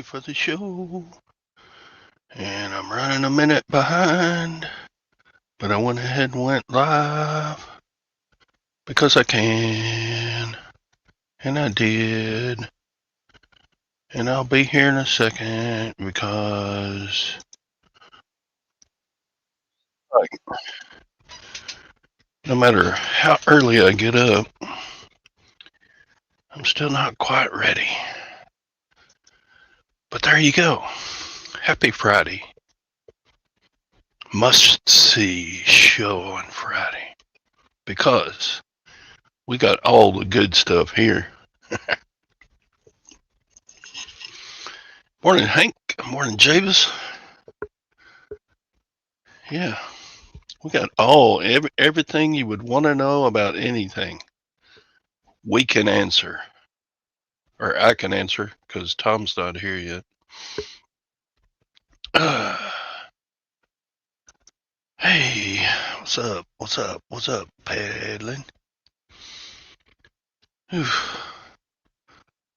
for the show, and I'm running a minute behind, but I went ahead and went live because I can, and I did, and I'll be here in a second because no matter how early I get up, I'm still not quite ready. But there you go. Happy Friday. Must see show on Friday because we got all the good stuff here. Morning, Hank. Morning, Javis. Yeah, we got everything you would want to know about anything. We can answer, or I can answer, because Tom's not here yet. Hey, what's up? What's up? What's up, paddling?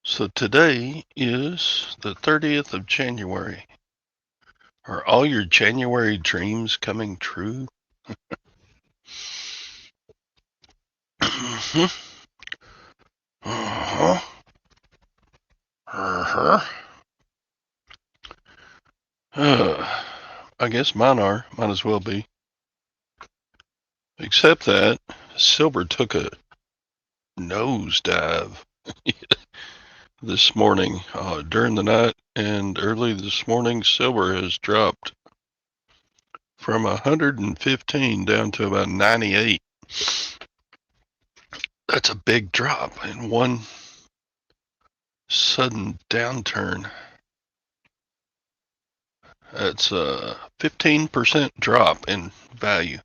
So today is the 30th of January. Are all your January dreams coming true? Uh-huh. Uh-huh. Uh-huh. I guess mine are. Might as well be. Except that Silver took a nosedive this morning. During the night and early this morning, Silver has dropped from 115 down to about 98. That's a big drop in one sudden downturn. That's a 15% drop in value.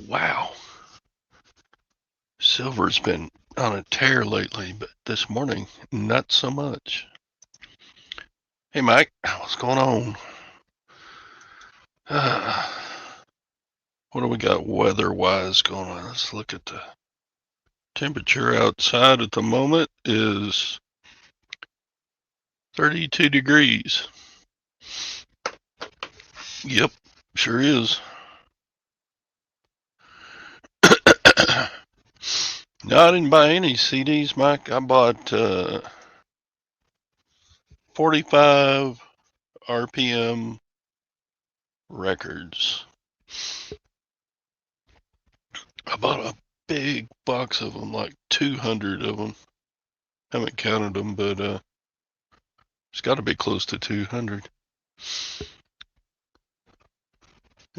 Wow. Silver's been on a tear lately, but this morning, not so much. Hey, Mike, what's going on? What do we got weather-wise going on? Let's look at the temperature outside at the moment is 32 degrees. Yep, sure is. No, I didn't buy any CDs, Mike. I bought 45 RPM records. I bought a big box of them, like 200 of them. Haven't counted them, but it's got to be close to 200.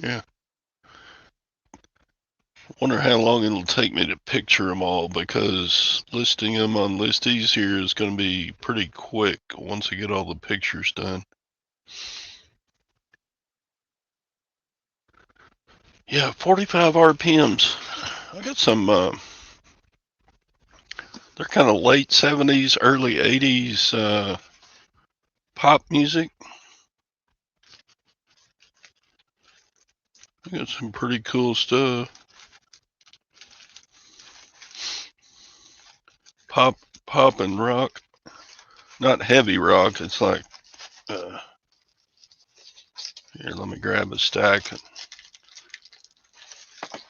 Yeah. Wonder how long it'll take me to picture them all, because listing them on Listies here is going to be pretty quick once I get all the pictures done. Yeah, 45 RPMs. I got some, they're kind of late 70s, early 80s pop music. I got some pretty cool stuff. Pop and rock. Not heavy rock. It's like, here, let me grab a stack and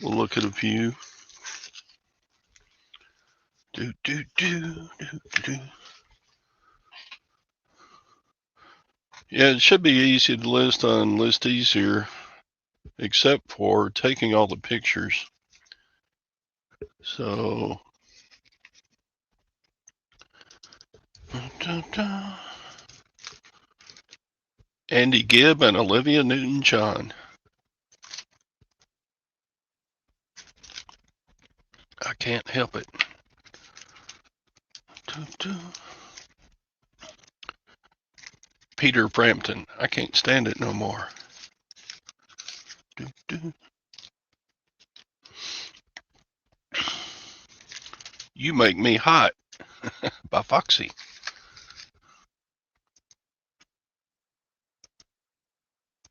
we'll look at a few. Yeah, it should be easy to list on Listies here, except for taking all the pictures. So, Andy Gibb and Olivia Newton-John. I can't help it. Peter Frampton. I can't stand it no more. You Make Me Hot by Foxy.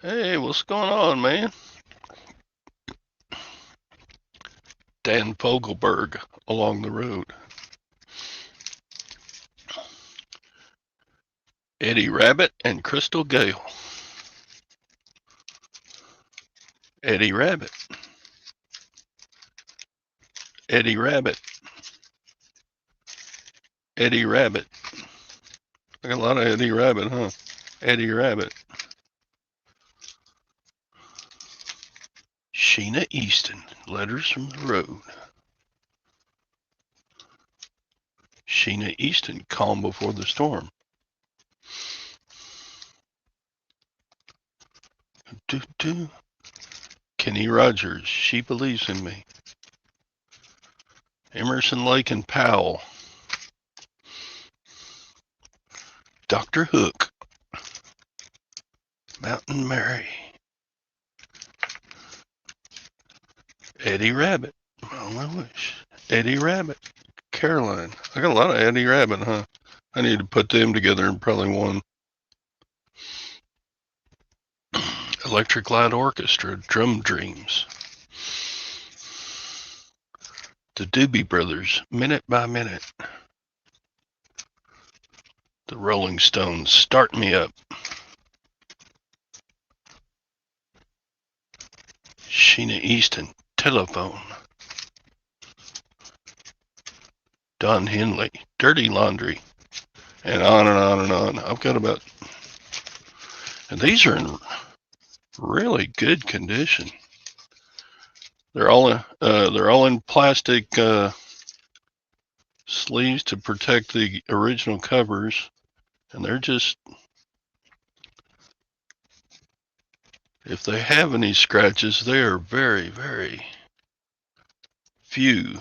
Hey, what's going on, man? Dan Fogelberg, Along the Road. Eddie Rabbit and Crystal Gale. Eddie Rabbit. Eddie Rabbit. Eddie Rabbit. I got a lot of Eddie Rabbit, huh? Eddie Rabbit. Sheena Easton, Letters from the Road. Sheena Easton, Calm Before the Storm. Kenny Rogers, She Believes in Me. Emerson, Lake and Powell. Dr. Hook. Mountain Mary. Eddie Rabbit. Oh, I wish. Eddie Rabbit. Caroline. I got a lot of Eddie Rabbit, huh? I need to put them together in probably one. Electric Light Orchestra, Drum Dreams. The Doobie Brothers, Minute by Minute. The Rolling Stones, Start Me Up. Sheena Easton, Telephone. Don Henley, Dirty Laundry. And on and on and on. I've got about, and these are in really good condition. They're all in plastic sleeves to protect the original covers, and they're just, if they have any scratches, they are very, very few.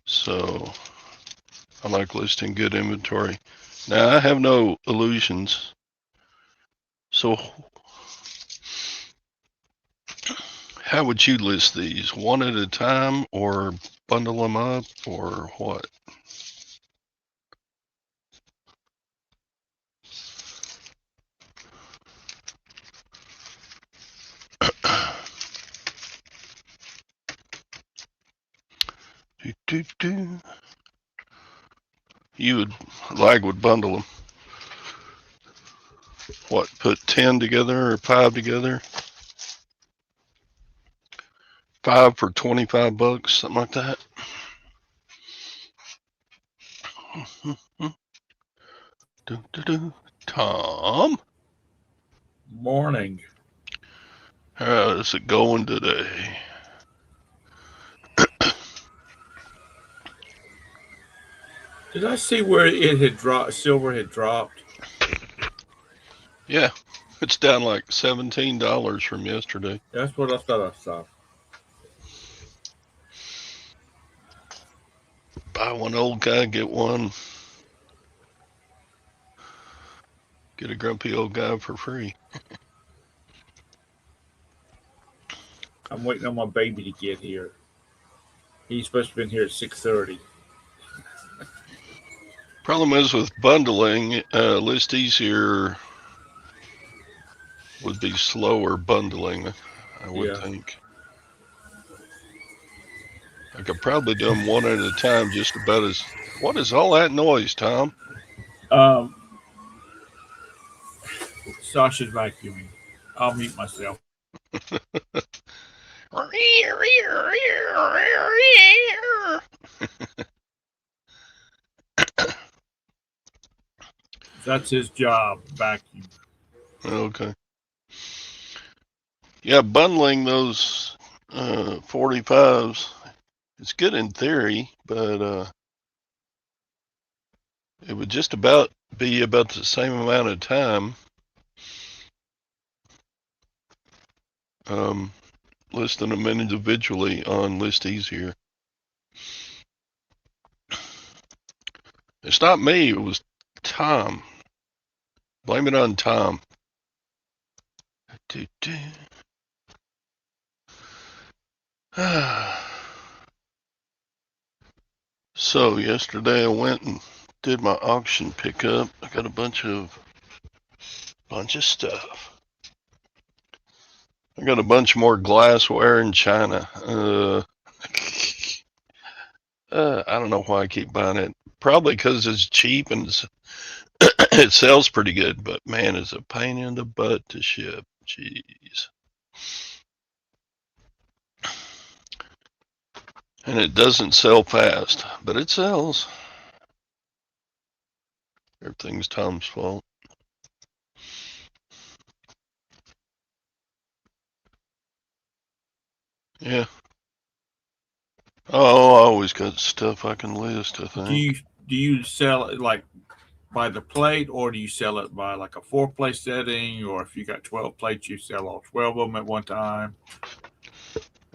So I like listing good inventory. Now I have no illusions. So how would you list these? One at a time, or bundle them up, or what? You would bundle them. What, put 10 together or 5 together? 5 for $25, something like that. Tom? Morning. How is it going today? Did I see where it had dropped? Silver had dropped. Yeah, it's down like $17 from yesterday. That's what I thought I saw. Buy one old guy, get one. Get a grumpy old guy for free. I'm waiting on my baby to get here. He's supposed to be in here at 6:30. Problem is with bundling, list easier would be slower bundling, I would think. I could probably do them one at a time, just about as. What is all that noise, Tom? Sasha's vacuuming. I'll mute myself. That's his job, vacuum. Okay. Yeah, bundling those 45s, it's good in theory, but it would just about be about the same amount of time. Listing them individually on List Easier. It's not me, it was Tom. Blame it on Tom. So yesterday I went and did my auction pickup. I got a bunch of stuff. I got a bunch more glassware in China. I don't know why I keep buying it. Probably because it's cheap and it sells pretty good. But man, it's a pain in the butt to ship. Jeez. And it doesn't sell fast, but it sells. Everything's Tom's fault. Yeah. Oh, I always got stuff I can list, I Do think. you sell it like by the plate, or do you sell it by like a 4 plate setting, or if you got 12 plates, you sell all 12 of them at one time?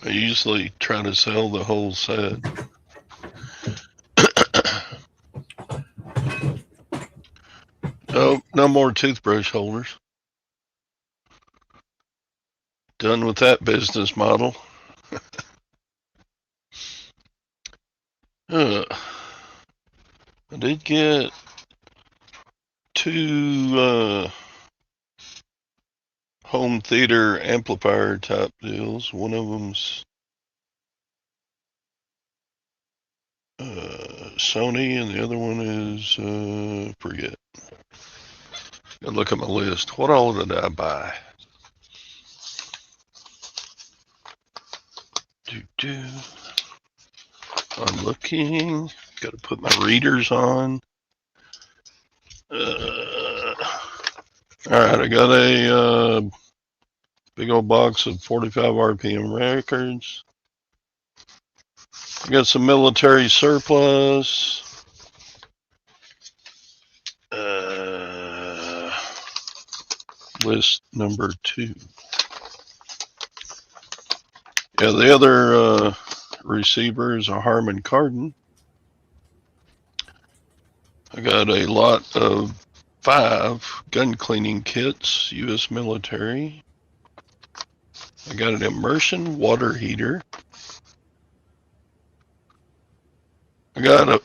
I usually try to sell the whole set. Oh, no more toothbrush holders. Done with that business model. I did get two home theater amplifier type deals. One of them's Sony, and the other one is forget. Gotta look at my list. What all did I buy? I'm looking. Got to put my readers on. All right, I got a big old box of 45 RPM records. I got some military surplus. List number 2. Yeah, the other receiver is a Harman Kardon. I got a lot of 5 gun cleaning kits, U.S. military. I got an immersion water heater. I got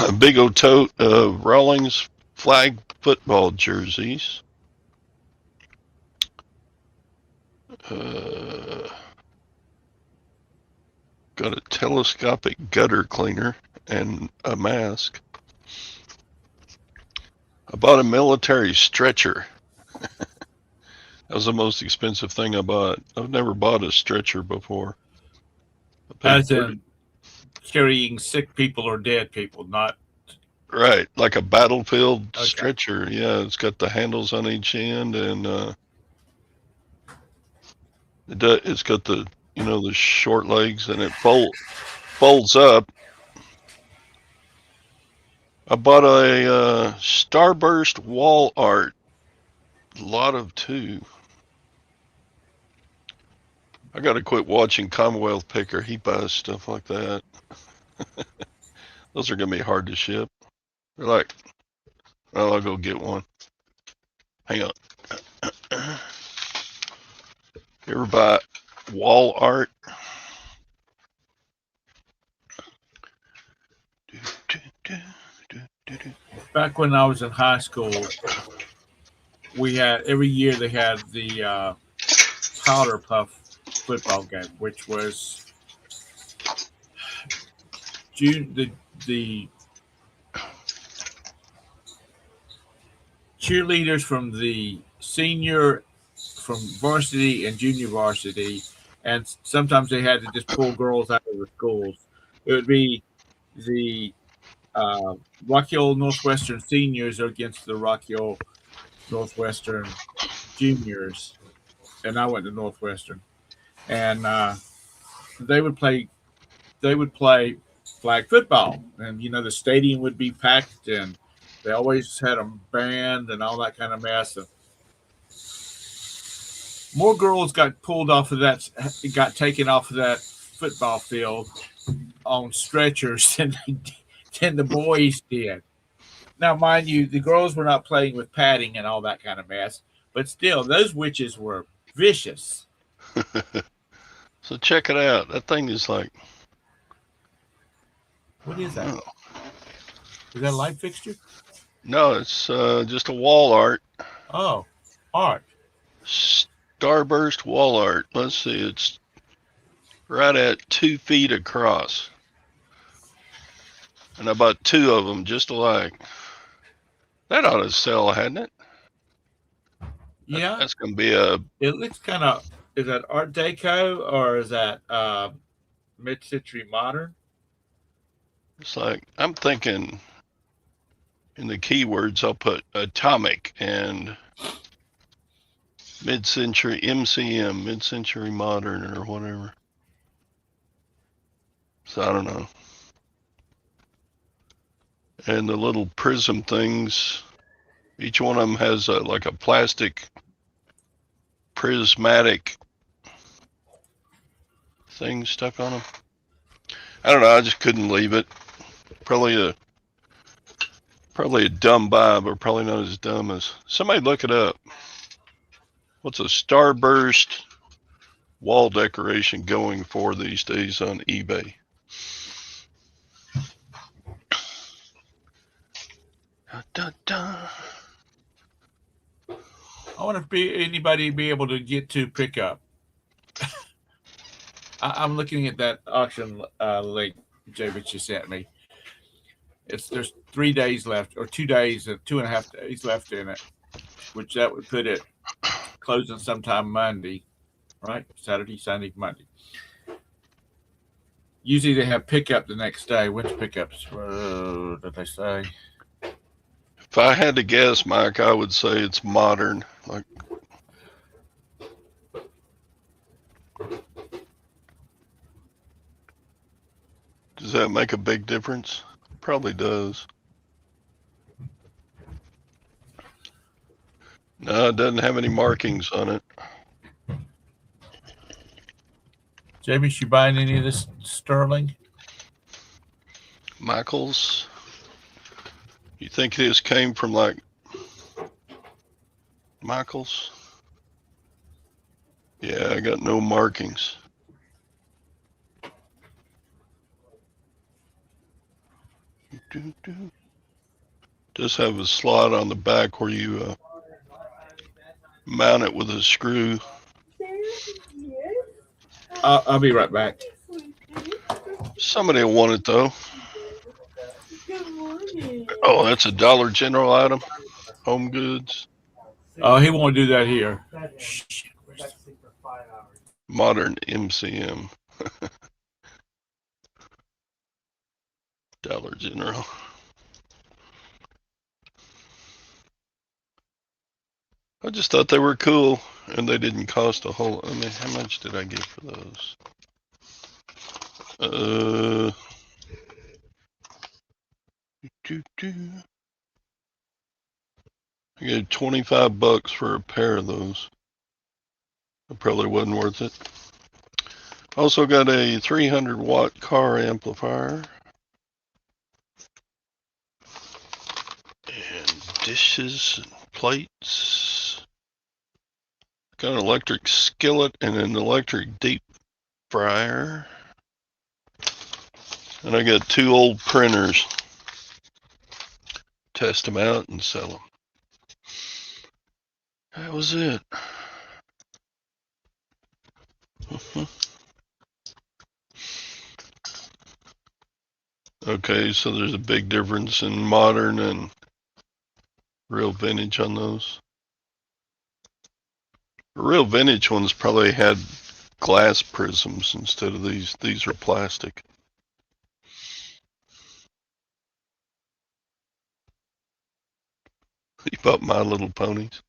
a big old tote of Rawlings flag football jerseys. Got a telescopic gutter cleaner and a mask. I bought a military stretcher. That was the most expensive thing I bought. I've never bought a stretcher before. I paid As 30. in carrying sick people or dead people, not Right, like a battlefield okay. stretcher. Yeah, it's got the handles on each end, and it's got the the short legs, and it folds up. I bought a Starburst wall art, lot of 2. I got to quit watching Commonwealth Picker. He buys stuff like that. Those are gonna be hard to ship. They're like, well, I'll go get one. Hang on. You ever buy wall art? Back when I was in high school, we had every year they had the powder puff football game, which was June. The cheerleaders from the senior, from varsity and junior varsity, and sometimes they had to just pull girls out of the schools. It would be the uh, Rocky Old Northwestern seniors against the Rocky Old Northwestern juniors, and I went to Northwestern, and they would play. They would play flag football, and the stadium would be packed, and they always had a band and all that kind of mess. And more girls got pulled off of that, got taken off of that football field on stretchers than the boys did. Now, mind you, the girls were not playing with padding and all that kind of mess, but still, those witches were vicious. So check it out. That thing is like, What is that? oh, Is that a light fixture? no, it's just a wall art. Oh, art. Starburst wall art. Let's see, it's right at 2 feet across. and I bought 2 of them just alike. That ought to sell, hadn't it? Yeah, That's going to be a. it looks kind of. Is that Art Deco or is that mid-century modern? It's like I'm thinking in the keywords I'll put atomic and mid-century MCM, mid-century modern or whatever. So I don't know. And the little prism things, each one of them has like a plastic prismatic thing stuck on them. I don't know. I just couldn't leave it. Probably a dumb buy, but probably not as dumb as somebody look it up. What's a starburst wall decoration going for these days on eBay? Da, da, da. I wonder if anybody be able to get to pick up. I'm looking at that auction link, Jay, which you sent me. There's 3 days left, or 2 days, 2.5 days left in it, which that would put it closing sometime Monday, right? Saturday, Sunday, Monday. Usually they have pickup the next day. When's pickups? Did they say? If I had to guess, Mike, I would say it's modern. Like, does that make a big difference? Probably does. No, it doesn't have any markings on it. Jamie, you buying any of this sterling? Michaels. You think this came from like Michaels? Yeah, I got no markings. Does have a slot on the back where you mount it with a screw. I'll be right back. Somebody will want it though. Oh, that's a Dollar General item. Home goods. Oh, he won't do that here. Modern MCM. Dollar General. I just thought they were cool, and they didn't cost a whole. I mean, how much did I get for those? I gave $25 for a pair of those. It probably wasn't worth it. Also got a 300-watt car amplifier. And dishes and plates. Got an electric skillet and an electric deep fryer. And I got 2 old printers. Test them out and sell them. That was it. Okay, so there's a big difference in modern and real vintage on those. The real vintage ones probably had glass prisms instead of these. These are plastic. Keep up My Little Ponies.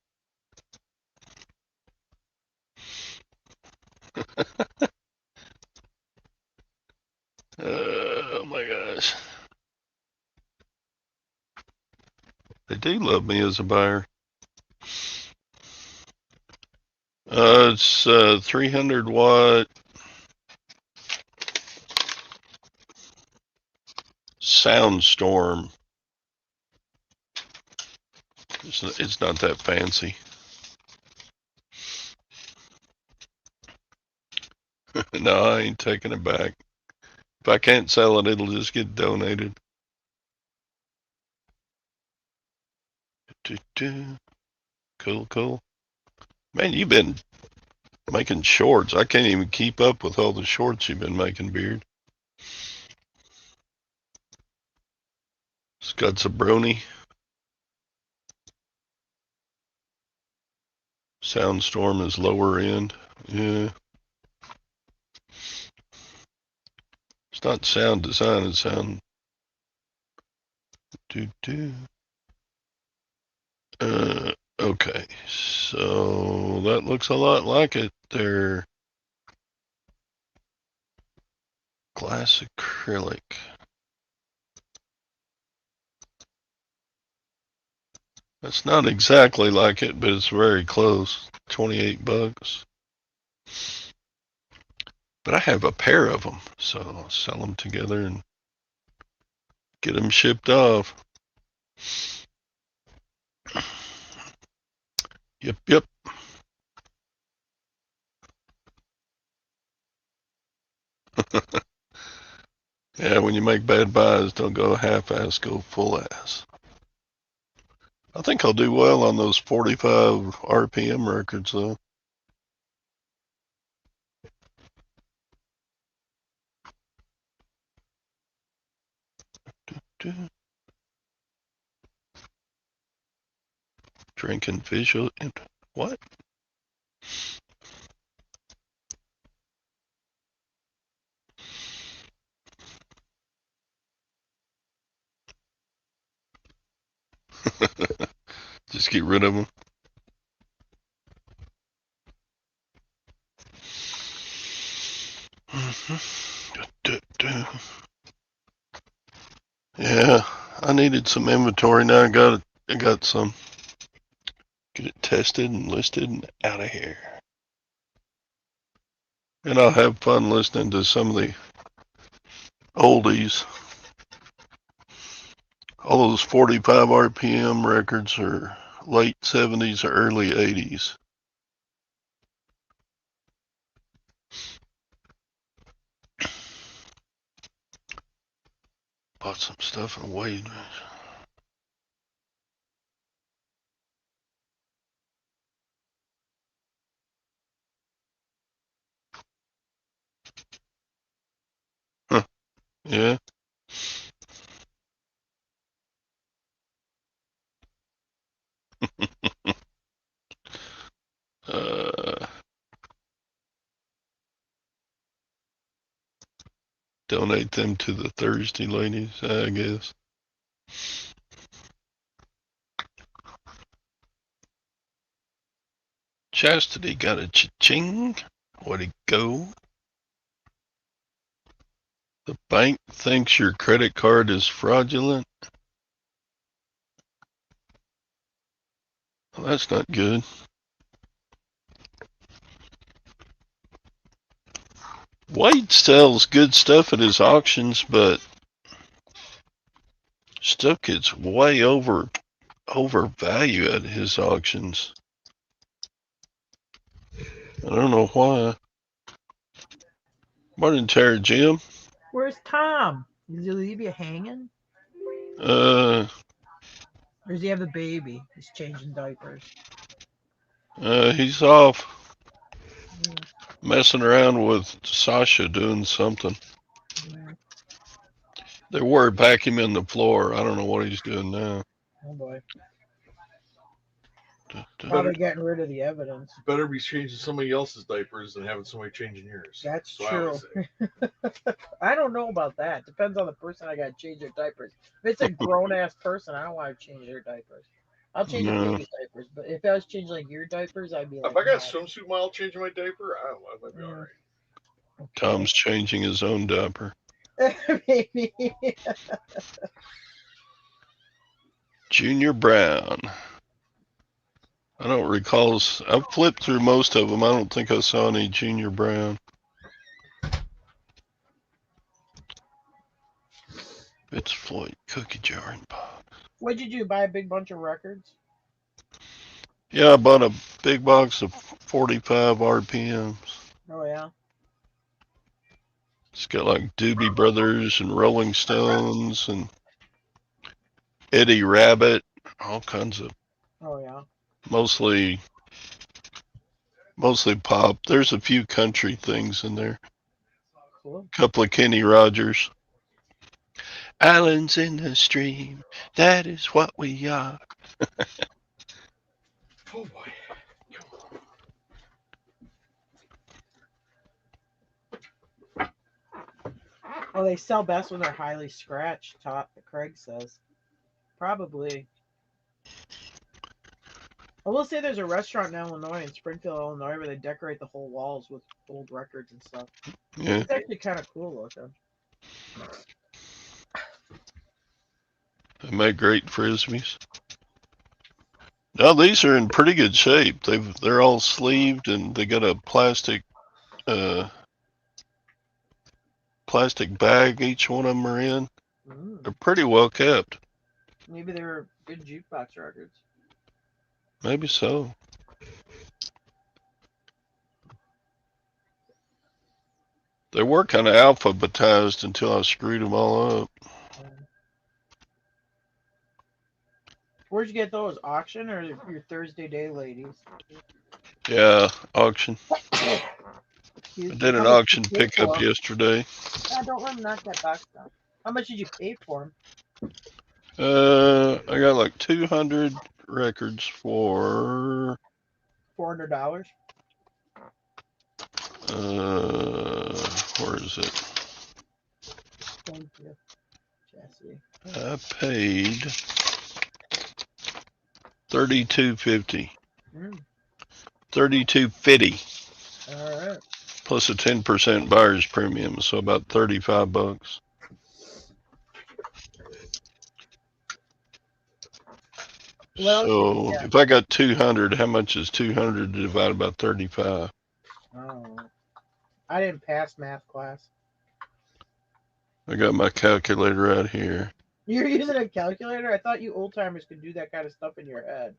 Oh my gosh. They do love me as a buyer. It's 300 watt Soundstorm. It's not that fancy. No, I ain't taking it back. If I can't sell it, it'll just get donated. Cool, cool. Man, you've been making shorts. I can't even keep up with all the shorts you've been making, Beard. got Zabroni. Soundstorm is lower end. Yeah. It's not sound design, it's sound. Okay, so that looks a lot like it. They're glass acrylic. That's not exactly like it, but it's very close. $28. But I have a pair of them, so I'll sell them together and get them shipped off. Yep. Yeah, when you make bad buys, don't go half-ass, go full-ass. I think I'll do well on those 45 RPM records, though. Drinking visual. What? Just get rid of them. Yeah, I needed some inventory. Now I got some. Get it tested and listed and out of here. And I'll have fun listening to some of the oldies. All those 45 RPM records are late 70s or early 80s. Bought some stuff and Wade. Huh. Yeah. Donate them to the Thursday ladies, I guess. Chastity got a cha-ching. Where'd it go? The bank thinks your credit card is fraudulent. Well, that's not good. Wade sells good stuff at his auctions, but stuff gets way overvalued at his auctions. I don't know why. Morning, Terry Jim. Where's Tom? Did he leave you hanging? Uh, Or does he have the baby? He's changing diapers. he's off Yeah. messing around with Sasha doing something. Yeah. They were vacuuming the floor. I don't know what he's doing now. Oh boy. Da-da. Probably getting rid of the evidence. Better be changing somebody else's diapers than having somebody changing yours. That's So I would true. say. I don't know about that. Depends on the person I got to change their diapers. If it's a grown ass person, I don't want to change their diapers. I'll change a No. baby's diapers, but if I was changing like your diapers, I'd be like, If I got a no. swimsuit model changing my diaper, I don't know, I might be Yeah. alright. Okay. Tom's changing his own diaper. Maybe. Junior Brown. I don't recall. I've flipped through most of them. I don't think I saw any Junior Brown. It's Floyd cookie jar and pop. What'd you do? Buy a big bunch of records? Yeah, I bought a big box of 45 RPMs. Oh yeah. It's got like Doobie Brothers and Rolling Stones and Eddie Rabbit, all kinds of Oh yeah. mostly pop. There's a few country things in there. Cool. A couple of Kenny Rogers. Islands in the stream, that is what we are. Oh boy. Oh, they sell best when they're highly scratched, Craig says. Probably. I will say there's a restaurant in Illinois, in Springfield, Illinois, where they decorate the whole walls with old records and stuff. Yeah. It's actually kind of cool looking. They make great frisbees. Now these are in pretty good shape. They're all sleeved and they got a plastic bag each one of them are in. They're pretty well kept. Maybe they were good jukebox records. Maybe so. They were kind of alphabetized until I screwed them all up. Where'd you get those? Auction or your Thursday day ladies? Yeah, auction. I Excuse did me. an How much auction did you pay pickup for 'em? yesterday. Don't let them knock that box down. How much did you pay for them? I got like 200 records for $400. where is it? Thank you, Jesse. I paid $32.50. $32.50. All right. Plus a 10% buyer's premium, so about $35. So if I got 200, how much is 200 divided by 35? Oh, I didn't pass math class. I got my calculator right here. You're using a calculator? I thought you old timers could do that kind of stuff in your head.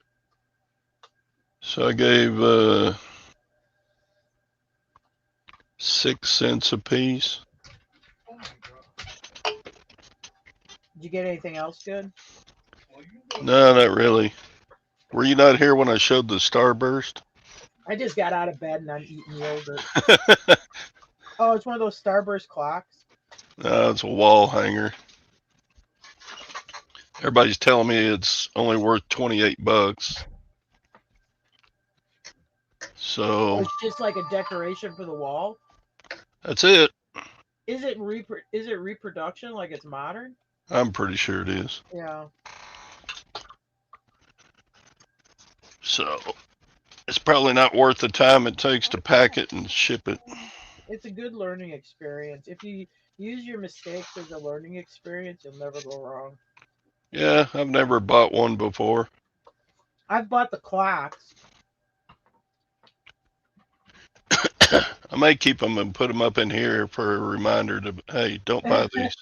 So I gave 6 cents a piece. Did you get anything else good? No, not really. Were you not here when I showed the starburst? I just got out of bed and I'm eating yogurt. Oh, it's one of those starburst clocks? No, it's a wall hanger. Everybody's telling me it's only worth $28. So it's just like a decoration for the wall. That's it. Is it reproduction? Like it's modern? I'm pretty sure it is. Yeah. So it's probably not worth the time it takes to pack it and ship it. It's a good learning experience. If you use your mistakes as a learning experience, you'll never go wrong. Yeah, I've never bought one before. I've bought the clocks. I may keep them and put them up in here for a reminder to, hey, don't buy these.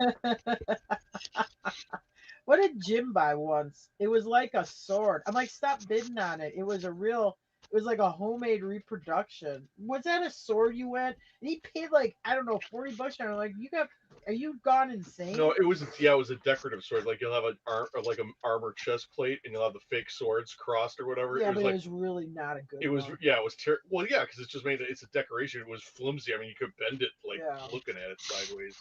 What did Jim buy once? It was like a sword. I'm like, stop bidding on it. It was like a homemade reproduction. Was that a sword you went? And he paid like, I don't know, $40 on it. I'm like, are you gone insane? No, it was a decorative sword. Like you'll have an armor chest plate, and you'll have the fake swords crossed or whatever. Yeah, it was but like, it was really not a good. It was one. Yeah, it was terrible. Well, yeah, because it's just made. It's a decoration. It was flimsy. I mean, you could bend it looking at it sideways.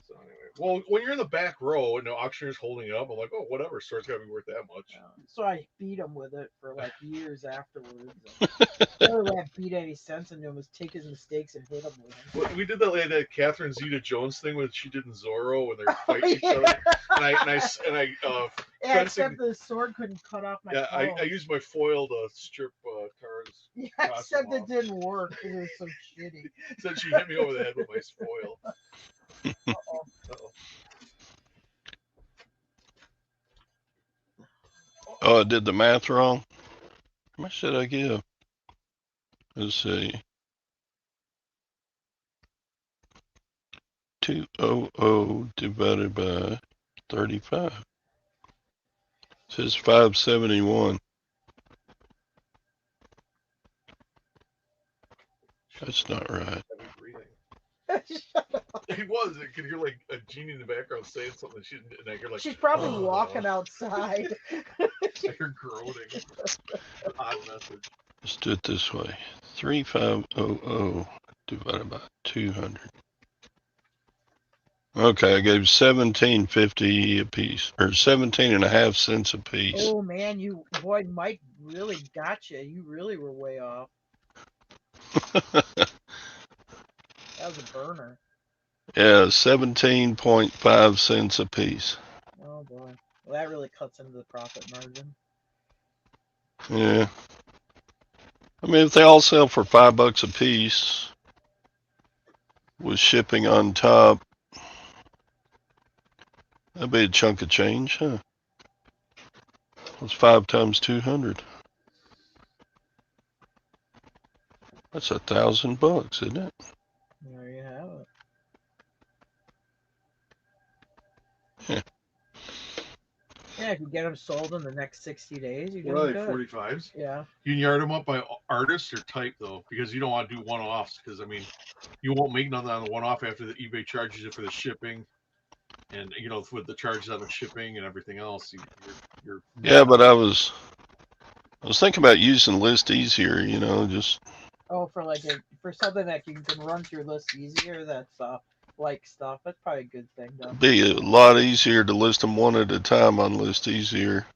So anyway, well, when you're in the back row and the auctioneer's holding it up, I'm like, oh, whatever. Sword's got to be worth that much. So I beat him with it for like years afterwards. The only way I beat any sense into him was take his mistakes and hit him with them. Well, we did that Catherine Zeta-Jones thing when she did in Zorro when they're fighting each other, Yeah, except the sword couldn't cut off my. Yeah, I used my foil to strip Tara's. Yeah, except it didn't work. It was so shitty. So she hit me over the head with my foil. Oh, I did the math wrong. How much did I give? Let's see. 200 divided by 35. It says 571. That's not right. He was. You could hear like a genie in the background saying something. And I hear like she's probably walking outside. I hear groaning. Odd message. Let's do it this way. 3500 divided by 200. Okay, I gave 17.50 a piece, or 17.5 cents a piece. Oh man, boy, Mike really got you. You really were way off. That was a burner. Yeah, 17.5 cents a piece. Oh boy, well that really cuts into the profit margin. Yeah. I mean, if they all sell for $5 a piece, with shipping on top, that'd be a chunk of change, huh? That's 5 times 200. That's $1,000, isn't it? There you have it. Yeah. Yeah, if you get them sold in the next 60 days, you're What are doing they, good. 45s? Yeah. You can yard them up by artists or type, though, because you don't want to do one-offs, because, I mean, you won't make nothing on the one-off after the eBay charges you for the shipping. And, you know, with the charges on the shipping and everything else, you're Yeah, but I was thinking about using List Easier, you know, just. Oh, for something that you can run through lists easier, that's like stuff. That's probably a good thing, though. Be a lot easier to list them one at a time on List Easier.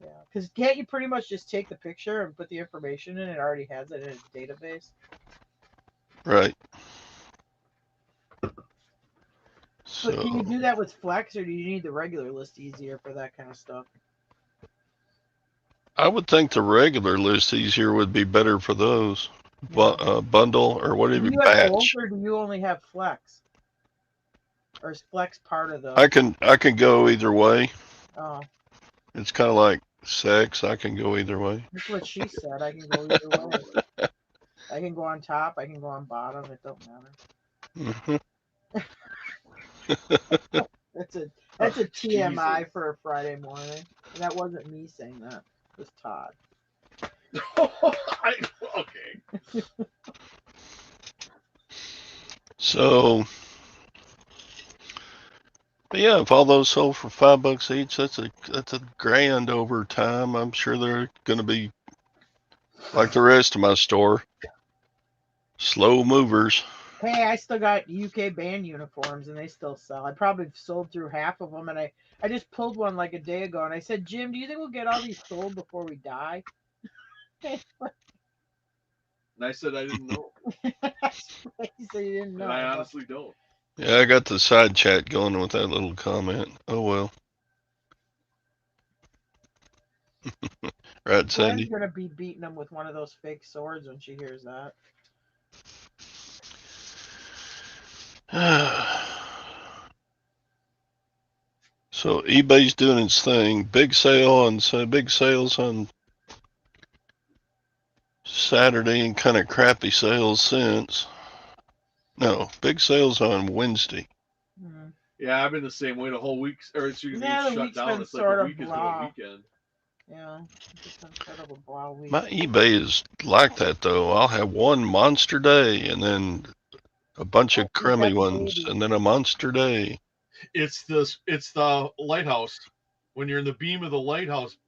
Yeah, because can't you pretty much just take the picture and put the information in? It already has it in its database. Right. But can you do that with Flex, or do you need the regular list easier for that kind of stuff? I would think the regular List Easier would be better for those. Yeah. Bundle or whatever, Do you have both, batch. or do you only have Flex? Or is Flex part of the? I can go either way. Oh, It's kind of like sex. I can go either way. that's what she said. I can go either way. I can go on top. I can go on bottom. It don't matter. Mm-hmm. That's a TMI Jesus. For a Friday morning. And that wasn't me saying that. It was Todd. okay. So, but yeah, if all those sold for $5 each, that's a grand over time. I'm sure they're going to be like the rest of my store, slow movers. Hey, I still got UK band uniforms and they still sell. I probably sold through half of them, and I just pulled one like a day ago, and I said, Jim, do you think we'll get all these sold before we die? And I said I didn't know. He said you didn't know. And I honestly don't. Yeah, I got the side chat going with that little comment. Oh well. Right, Sandy? Glenn's gonna be beating them with one of those fake swords when she hears that. So eBay's doing its thing. Big sales on Saturday and kind of crappy sales since. No, big sales on Wednesday. Mm-hmm. Yeah, I've been the same way the whole week. Or it's usually shut down. It's like the week has been a weekend. Yeah, it's been sort of a blah week. My eBay is like that though. I'll have one monster day and then a bunch of crummy ones, and then a monster day. It's the lighthouse. When you're in the beam of the lighthouse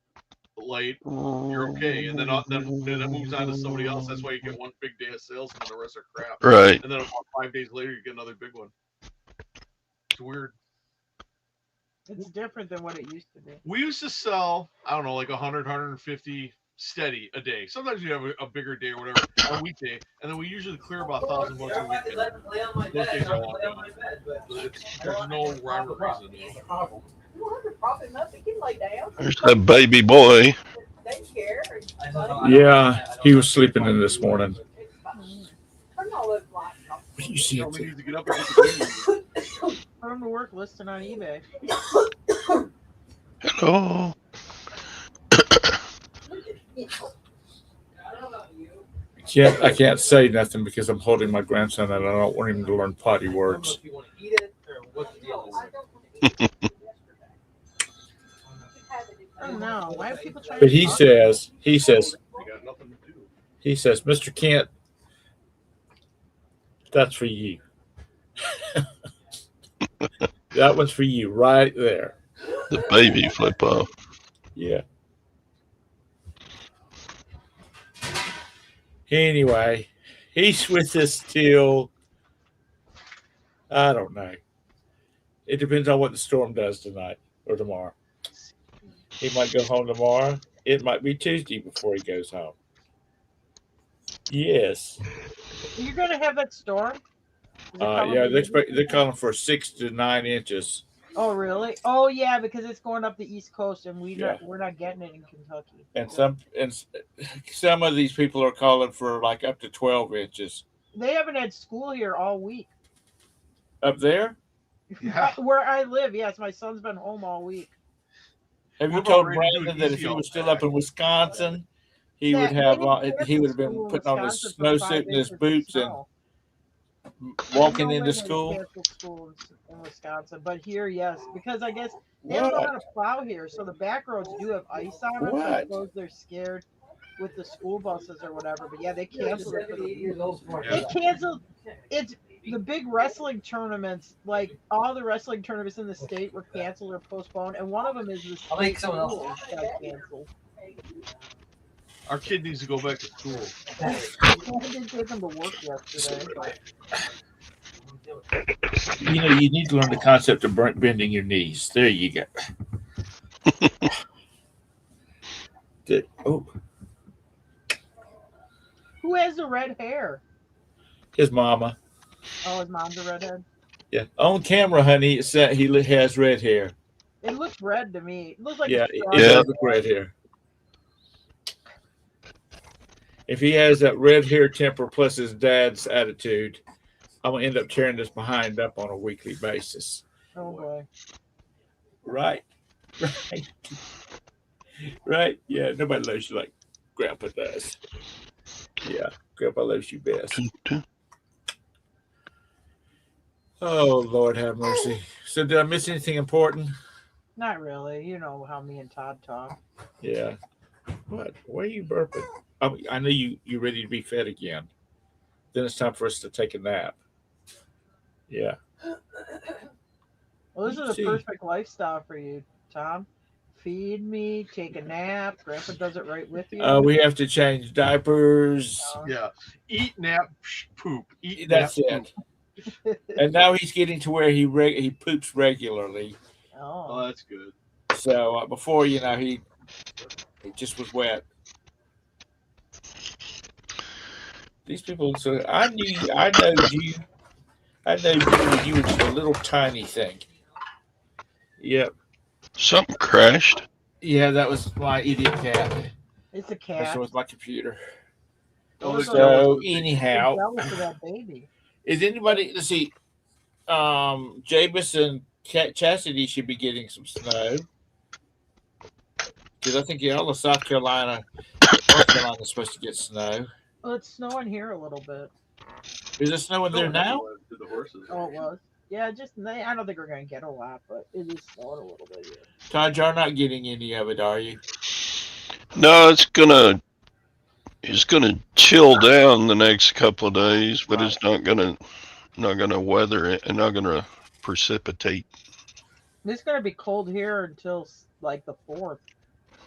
light, you're okay, and then it moves on to somebody else. That's why you get one big day of sales, and then the rest are crap. Right. And then about 5 days later, you get another big one. It's weird. It's different than what it used to be. We used to sell, I don't know, like 100, 150 steady a day. Sometimes you have a bigger day or whatever, a weekday, and then we usually clear about $1,000 a weekend. Those days are long gone. There's no rhyme or reason. There's that baby boy. Yeah, he was sleeping in this morning. You see it. Need to get up and get the Put him to work listing on eBay. Hello. I can't say nothing because I'm holding my grandson and I don't want him to learn potty words. Oh no! Why are people trying? But he says, Mr. Kent, that's for you. That one's for you right there. The baby flip off. Yeah. Anyway, he's with us till, I don't know. It depends on what the storm does tonight or tomorrow. He might go home tomorrow. It might be Tuesday before he goes home. Yes. You're gonna have that storm? Is it coming Yeah, to you? they're calling for 6 to 9 inches. Oh really? Oh yeah, because it's going up the East Coast, and Yeah. we're not getting it in Kentucky. And some of these people are calling for like up to 12 inches. They haven't had school here all week. Up there? Yeah. Where I live, yes, my son's been home all week. Have you We're about told ready to do Brandon an that if he easy was still back. up in Wisconsin, he Yeah, would they have didn't he would cancel have been school in putting on his Wisconsin for 5 snowsuit and his inches of boots and snow. walking There's no into way school? they canceled school in Wisconsin, but here, yes, because I guess they don't know how What? to plow here, so the back roads do have ice on them. So I What? suppose they're scared with the school buses or whatever. But yeah, they canceled it for the week. Yeah. They canceled it's the big wrestling tournaments. Like all the wrestling tournaments in the state were canceled or postponed, and one of them is the state school got canceled. Our kid needs to go back to school. I didn't take them to work yesterday. You know, you need to learn the concept of bending your knees. There you go. Oh, Who has the red hair? his mama. Oh, his mom's a redhead. Yeah, on camera, honey, it said he has red hair. It looks red to me. It looks like Yeah, a it strawberry. does look red hair. If he has that red hair temper plus his dad's attitude, I'm gonna end up tearing this behind up on a weekly basis. Oh boy. Right. Right. Right. Yeah. Nobody loves you like Grandpa does. Yeah. Grandpa loves you best. Oh, Lord have mercy. So did I miss anything important? Not really. You know how me and Todd talk. Yeah. What? Why are you burping? I know you're ready to be fed again. Then it's time for us to take a nap. Yeah. Well, this is a perfect lifestyle for you, Tom. Feed me, take a nap. Grandpa does it right with you. We have to change diapers. Yeah. Eat, nap, poop. Eat, That's nap, it. And now he's getting to where he poops regularly. Oh, that's good. So before, you know, he just was wet. These people. So I know you. I know you were just a little tiny thing. Yep. Something crashed. Yeah, that was my idiot cat. It's a cat. So it's my computer. Oh, So anyhow, jealous of that baby. is anybody? Let's see. Jabus and Chastity should be getting some snow because I think all of North Carolina is supposed to get snow. Well, it's snowing here a little bit. Is it snowing there now? To the horses. Oh, it was. Yeah, I don't think we're gonna get a lot, but it is snowing a little bit here. Todd, you're not getting any of it, are you? No, it's gonna chill down the next couple of days, but it's not gonna weather it and not gonna precipitate. It's gonna be cold here until like the 4th,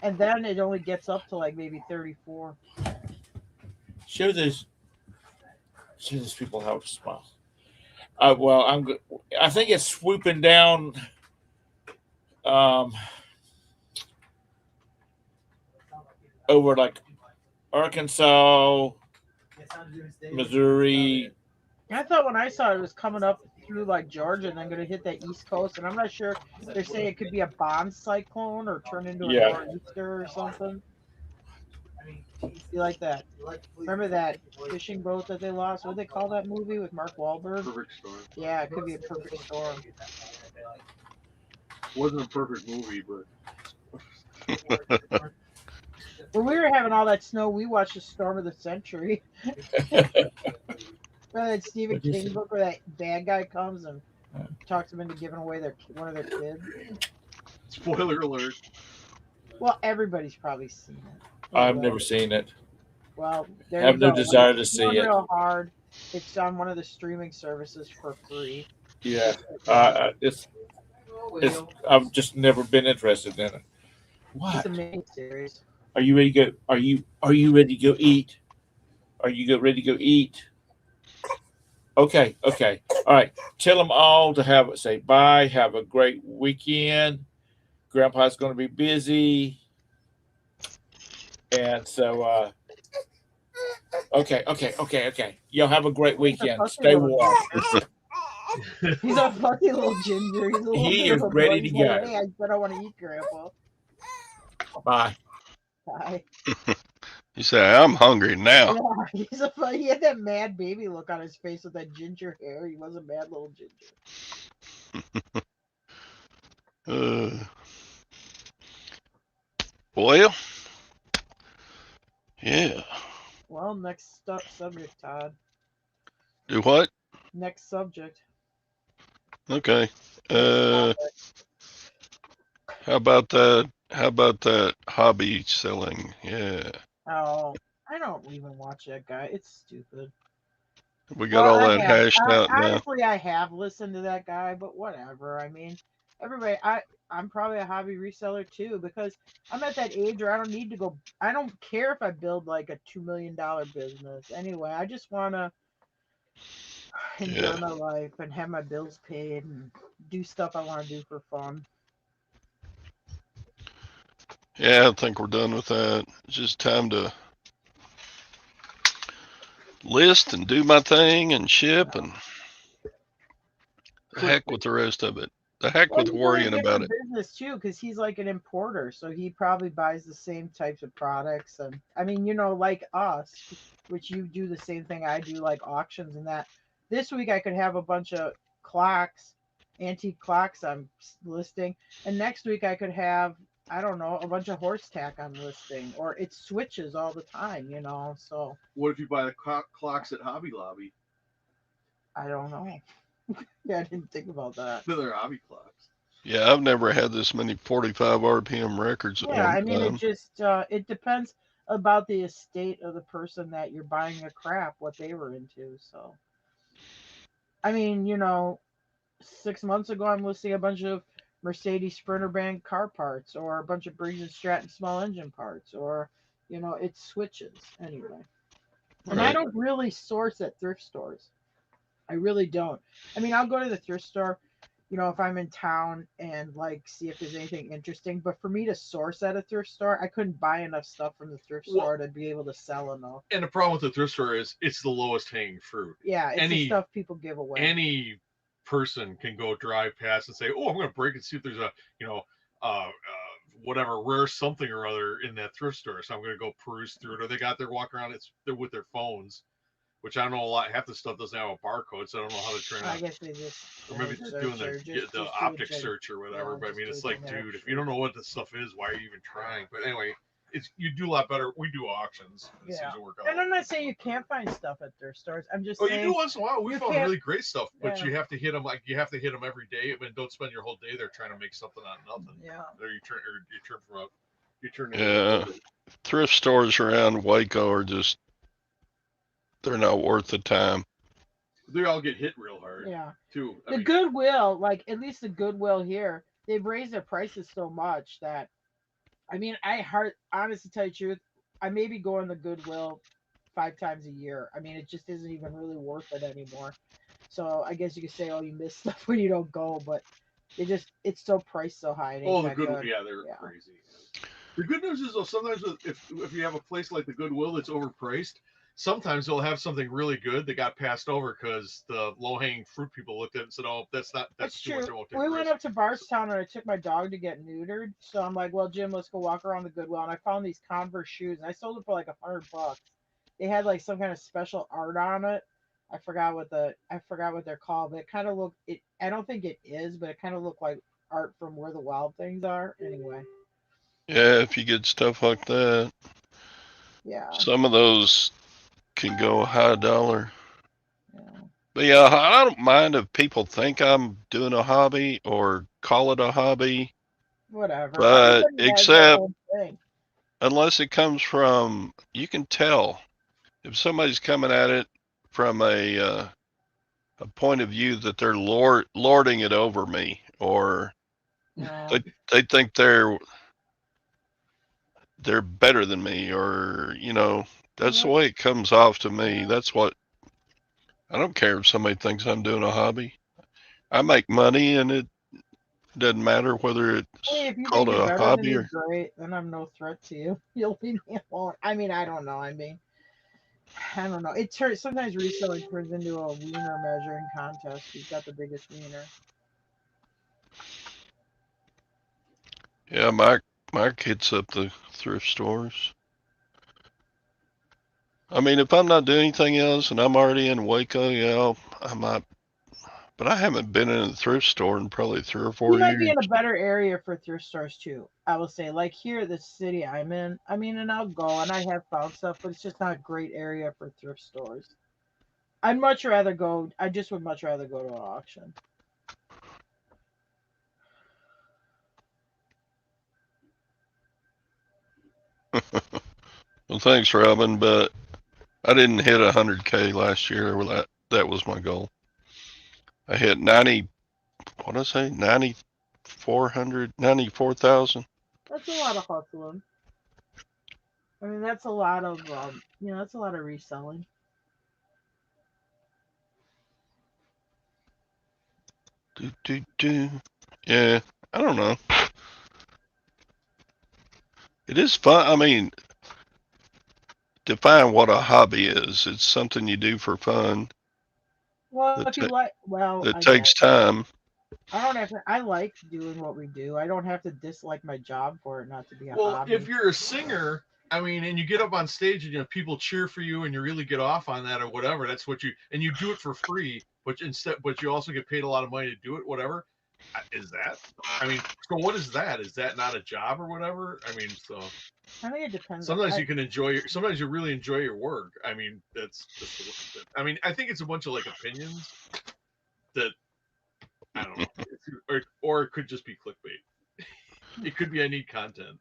and then it only gets up to like maybe 34. Show these people how to smile. Well, I think it's swooping down. Over like Arkansas, Missouri. I thought when I saw it, it was coming up through like Georgia and then going to hit that East Coast, and I'm not sure. They're saying it could be a bomb cyclone or turn into a nor'easter or something. You like that? Remember that fishing boat that they lost? What do they call that movie with Mark Wahlberg? Perfect storm. Yeah, it could be a perfect storm. Wasn't a perfect movie, but When we were having all that snow, we watched the Storm of the Century. Remember that Stephen King book where that bad guy comes and talks them into giving away one of their kids? spoiler alert. Well, everybody's probably seen it. I've never seen it. Well, I have no desire to see it. Real hard. It's on one of the streaming services for free. Yeah, it's I've just never been interested in it. What? It's a mini series. Are you ready to go? Are you ready to go eat? Are you ready to go eat? Okay, okay. All right. Tell them all to say bye. Have a great weekend. Grandpa's going to be busy. And so, okay. Y'all have a great He's a weekend. fussy Stay little warm. ginger. He's a fussy little ginger. He's a little He bit is of a boy. ready to He's like, go. hey, I said I want to eat, Grandpa. Bye. Bye. You say, I'm hungry now. Yeah, he had that mad baby look on his face with that ginger hair. He was a mad little ginger. Uh, well, yeah. Well, next subject, Todd. Do what? Next subject. Okay. Next Uh, topic. how about that? How about that hobby selling? Yeah. Oh, I don't even watch that guy. It's stupid. We got Well, all I that have. hashed out now. Honestly, I have listened to that guy, but whatever. I mean, everybody. I'm probably a hobby reseller too because I'm at that age where I don't need to go. I don't care if I build like a $2 million business. Anyway, I just want to enjoy Yeah. my life and have my bills paid and do stuff I want to do for fun. Yeah, I think we're done with that. It's just time to list and do my thing and ship and the heck with the rest of it. The heck Well, with he's in a worrying about different it. business too, because he's like an importer, so he probably buys the same types of products. And I mean, like us, which you do the same thing I do, like auctions and that. This week I could have a bunch of clocks, antique clocks I'm listing, and next week I could have, I don't know, a bunch of horse tack I'm listing, or it switches all the time. So What if you buy the clocks at Hobby Lobby? I don't know. Yeah, I didn't think about that. They're hobby clocks. Yeah, I've never had this many 45 RPM records at Yeah, one I mean, time. it depends about the estate of the person that you're buying a crap, what they were into. So, I mean, 6 months ago, I'm listing a bunch of Mercedes Sprinter Band car parts, or a bunch of Briggs and Stratton small engine parts, or it switches anyway. And I Right. don't really source at thrift stores. I really don't. I mean, I'll go to the thrift store, if I'm in town and like see if there's anything interesting. But for me to source at a thrift store, I couldn't buy enough stuff from the thrift Well, store to be able to sell enough. and the problem with the thrift store is it's the lowest hanging fruit. Yeah, it's the stuff people give away. Any person can go drive past and say, "Oh, I'm going to break and see if there's a whatever rare something or other in that thrift store." So I'm going to go peruse through it, or they got their walk around. They're with their phones, which I don't know a lot. Half the stuff doesn't have a barcode, so I don't know how they're trying to. I guess they just Or maybe doing the optic search or whatever. But I mean, it's like, dude, if you don't know what this stuff is, why are you even trying? But anyway, you do a lot better. We do auctions. And it seems to work out. And I'm not saying you can't find stuff at thrift stores. I'm just saying. Oh, you do once in a while. We found really great stuff, but Yeah. you have to hit them every day. I mean, don't spend your whole day there trying to make something out of nothing. Yeah. Or you turn. Yeah. Thrift stores around Waco are just, they're not worth the time. They all get hit real hard. Yeah. Too. The Goodwill, like at least the Goodwill here, they've raised their prices so much that, I mean, honestly, tell you the truth, I maybe go in the Goodwill 5 times a year. I mean, it just isn't even really worth it anymore. So I guess you could say, oh, you miss stuff when you don't go, but it's so priced so high. The Goodwill, yeah, they're crazy. The good news is, though, sometimes if you have a place like the Goodwill that's overpriced, sometimes they'll have something really good that got passed over because the low-hanging fruit people looked at it and said, "Oh, that's too true. much." We went up to Bardstown and I took my dog to get neutered. So I'm like, well, Jim, let's go walk around the Goodwill. And I found these Converse shoes and I sold them for like $100. They had like some kind of special art on it. I forgot what they're called, but it kind of looked it. I don't think it is, but it kind of looked like art from Where the Wild Things Are. Anyway. Yeah, if you get stuff like that. Yeah. Some of those can go high dollar. Yeah. But yeah, I don't mind if people think I'm doing a hobby or call it a hobby. Whatever. But except unless it comes from, you can tell if somebody's coming at it from a point of view that they're lording it over me, or they think they're better than me, or that's the way it comes off to me. That's what I don't care if somebody thinks I'm doing a hobby. I make money, and it doesn't matter whether it's Hey, if you called think you're a better than hobby me, or. great. Then I'm no threat to you. You'll leave me alone. I mean, I don't know. I mean, I don't know. It turns sometimes reselling turns into a wiener measuring contest. Who's got the biggest wiener? Yeah, Mark hits up the thrift stores. I mean, if I'm not doing anything else and I'm already in Waco, yeah, I might. But I haven't been in a thrift store in probably 3 or 4 You might be years. in a better area for thrift stores too. I will say, like here, the city I'm in. I mean, and I'll go and I have found stuff, but it's just not a great area for thrift stores. I'd much rather go. I just would much rather go to an auction. Well, thanks, Robin, but I didn't hit 100K last year. Well, that was my goal. I hit 90. What did I say? 94,000. That's a lot of hustling. I mean, that's a lot of that's a lot of reselling. Do, do, do. Yeah, I don't know. It is fun. I mean, define what a hobby is. It's something you do for fun Well, that if you like, well, that I guess takes time. I don't have to. I like doing what we do. I don't have to dislike my job for it not to be a Well, if hobby. you're a singer, I mean, and you get up on stage and people cheer for you and you really get off on that or whatever, that's what you do it for free, but you also get paid a lot of money to do it, whatever. Is that? I mean, so what is that? Is that not a job or whatever? I mean, so I think it depends. sometimes you can sometimes you really enjoy your work. I mean, that's just, I mean, I think it's a bunch of like opinions that I don't know, or it could just be clickbait. It could be I need content.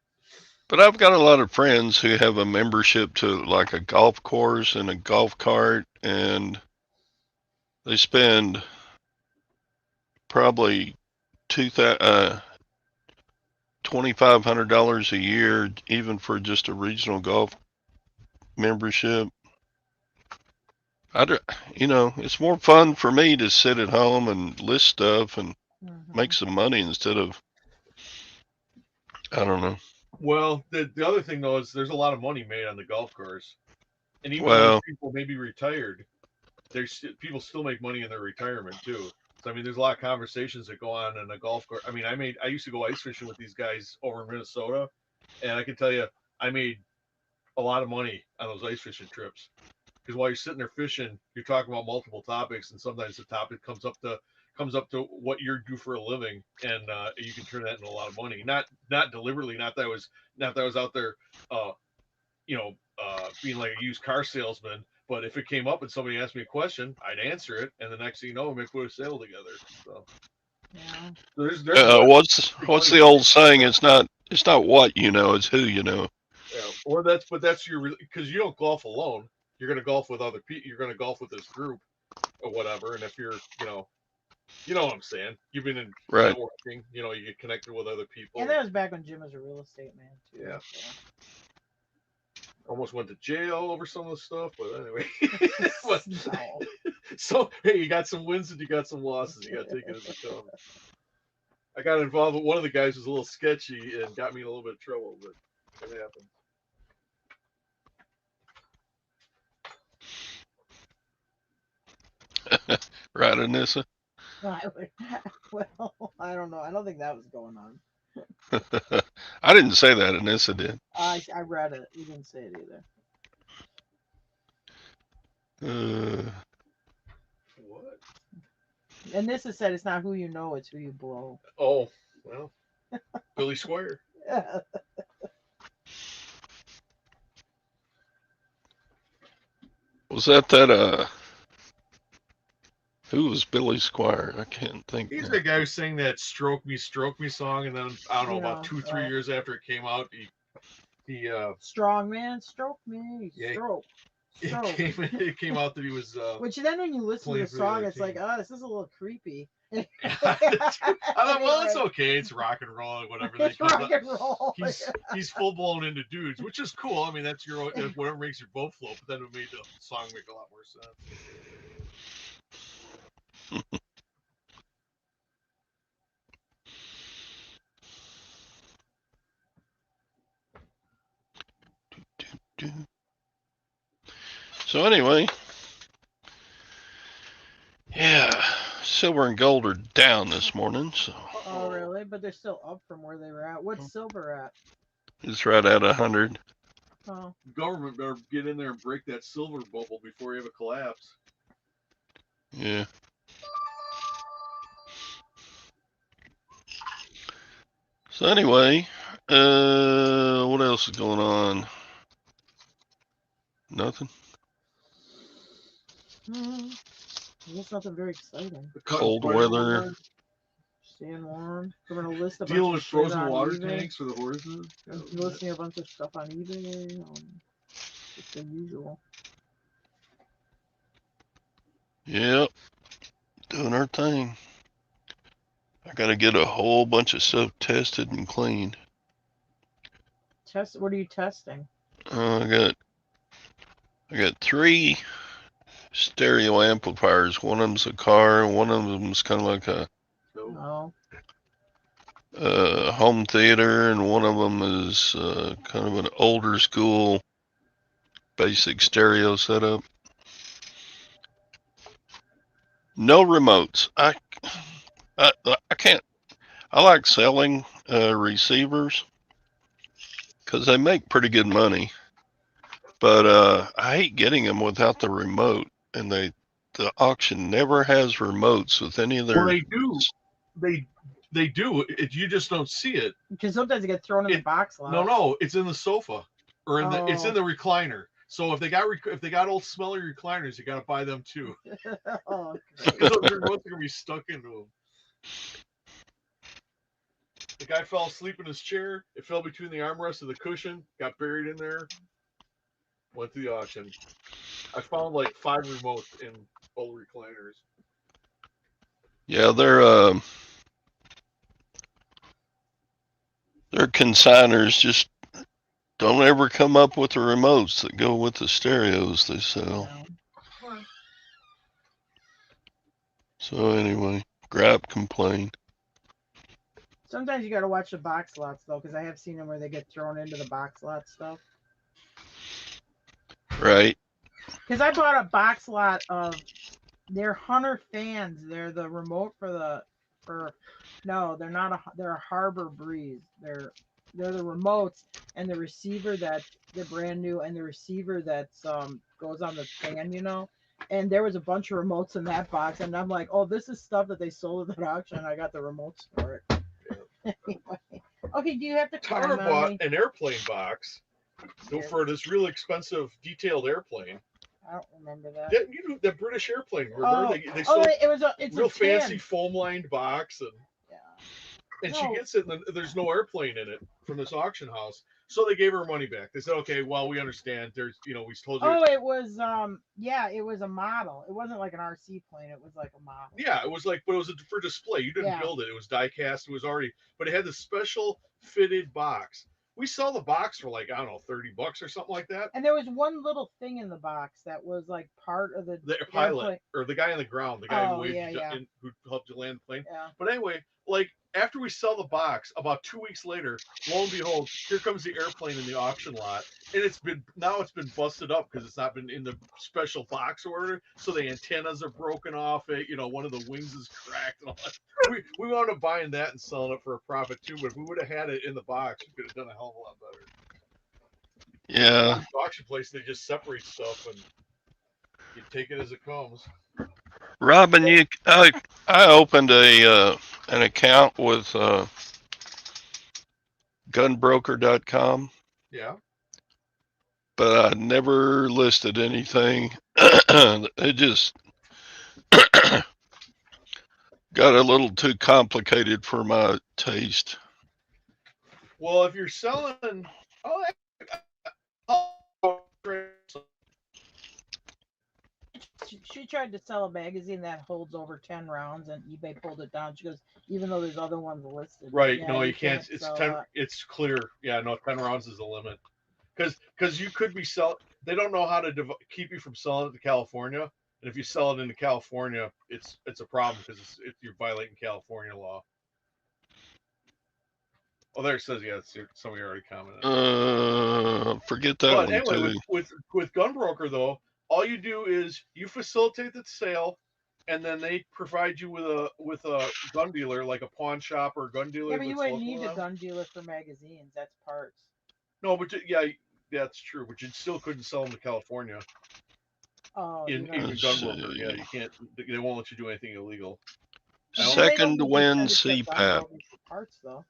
But I've got a lot of friends who have a membership to like a golf course and a golf cart, and they spend probably $2,500 a year, even for just a regional golf membership. It's more fun for me to sit at home and list stuff and make some money instead of, I don't know. Well, the other thing though is there's a lot of money made on the golf course, and even though these Well, people may be retired, there's people still make money in their retirement too. So I mean, there's a lot of conversations that go on in a golf course. I mean, I used to go ice fishing with these guys over in Minnesota, and I can tell you, I made a lot of money on those ice fishing trips because while you're sitting there fishing, you're talking about multiple topics, and sometimes the topic comes up to what you do for a living, and you can turn that into a lot of money. Not deliberately, not that I was out there, uh, being like a used car salesman. But if it came up and somebody asked me a question, I'd answer it, and the next thing you know, we may put a sale together. So, Yeah. so there's money, what's the old saying? It's not what you know, it's who you know. yeah. Or that's your because you don't golf alone. You're going to golf with other people. You're going to golf with this group or whatever. And if you're, you know what I'm saying. You've been in Right. networking. You get connected with other people. And that was back when Jim was a real estate man too. Yeah. So. Almost went to jail over some of the stuff, but anyway. but, No. so hey, you got some wins and you got some losses. You got to take it as it comes. I got involved with one of the guys who was a little sketchy and got me in a little bit of trouble, but it happened. Right, Anissa? Well, I don't know. I don't think that was going on. I didn't say that, Anissa did. I read it. You didn't say it either. What? And this is said it's not who you know, it's who you blow. Oh, well, Billy Squire. Was that who was Billy Squire? I can't think. He's now. the guy who sang that Stroke Me" song, and then I don't know, about Yeah, 2-3 years after it came out, he strong man, stroke me, Yeah. stroke. it came out that he was Which then when you listen to playing the for the song, other it's like, team. oh, this is a little creepy. I thought, well, it's okay. It's rock and roll, whatever. It's rock and roll. He's full blown into dudes, which is cool. I mean, that's whatever makes your boat float. But then it made the song make a lot more sense. So anyway, yeah, silver and gold are down this morning, so Oh, really? But they're still up from where they were at. What's silver at? it's right at 100. Oh, Government better get in there and break that silver bubble before you have a collapse. Yeah. So anyway, what else is going on? Nothing. I guess nothing very exciting. Cold weather. Cold, staying warm. We're gonna list a bunch Dealing of with shit frozen on water eBay. tanks for the horses. Listing a bunch of stuff on eBay. Just the usual. Yep. Doing our thing. I gotta get a whole bunch of stuff tested and cleaned. Test. What are you testing? I got 3 stereo amplifiers. One of them's a car, one of them's kind of like a No. home theater, and one of them is kind of an older school basic stereo setup. No remotes. I can't. I like selling receivers because they make pretty good money, but I hate getting them without the remote, and the auction never has remotes with any of their. Well, they do. They do. You just don't see it. Because sometimes it gets thrown in the box lot. No, it's in the sofa or it's in the recliner. So if they got old smelly recliners, you got to buy them too. Oh, because those remotes are gonna be stuck into them. The guy fell asleep in his chair. It fell between the armrest and the cushion. Got buried in there. Went to the auction. I found like 5 remotes in old recliners. Yeah, they're consigners. Just don't ever come up with the remotes that go with the stereos they sell. Yeah. So anyway, Grab complained. Sometimes you got to watch the box lots though, because I have seen them where they get thrown into the box lot stuff. Right. Because I bought a box lot of their Hunter fans. They're the remote no, they're not they're a Harbor Breeze. They're the remotes and the receiver that they're brand new, and the receiver that's goes on the fan, And there was a bunch of remotes in that box, and I'm like, oh, this is stuff that they sold at that auction. I got the remotes for it. Anyway. Okay, do you have to Tara bought an airplane box for this really expensive detailed airplane. I don't remember that. That British airplane. Remember they sold it's real a fancy foam lined box, and she gets it, and there's no airplane in it from this auction house. So they gave her money back. They said, okay, well, we understand. There's, we told you. Oh, it was it was a model. It wasn't like an RC plane. It was like a model. Yeah, it was like, but it was for display. You didn't build it. It was die cast. It was already, but it had the special fitted box. We sell the box for like, I don't know, $30 or something like that. And there was one little thing in the box that was like part of the pilot airplane. Or the guy on the ground, the guy who helped you land the plane. Yeah. But anyway, like after we sell the box, about 2 weeks later, lo and behold, here comes the airplane in the auction lot, and it's been busted up because it's not been in the special box order. So the antennas are broken off it. One of the wings is cracked and all that. We wound up buying that and selling it for a profit too. But if we would have had it in the box, we could have done a hell of a lot better. Yeah. The auction place, they just separate stuff and you take it as it comes. Robin, I opened an account with gunbroker.com. Yeah. But I never listed anything. It just got a little too complicated for my taste. Well, if you're selling, she tried to sell a magazine that holds over 10 rounds, and eBay pulled it down. She goes, even though there's other ones listed. Right? No, you can't. It's 10. It's clear. Yeah, no, 10 rounds is the limit. Because you could be selling. They don't know how to keep you from selling it to California. And if you sell it into California, it's a problem because you're violating California law. Oh, there it says, yeah, somebody already commented. Forget that But one anyway, too. with Gunbroker though, all you do is you facilitate the sale, and then they provide you with a gun dealer, like a pawn shop or a gun dealer. Yeah, but you that's wouldn't local need to a them. gun dealer for magazines. That's parts. No, but yeah, that's true. But you still couldn't sell them to California. Oh, In even Let's Gunbroker, yeah, see. you can't. They won't let you do anything illegal. Well, they don't Second usually Wind send it to CPAP. Gunbroker for parts though.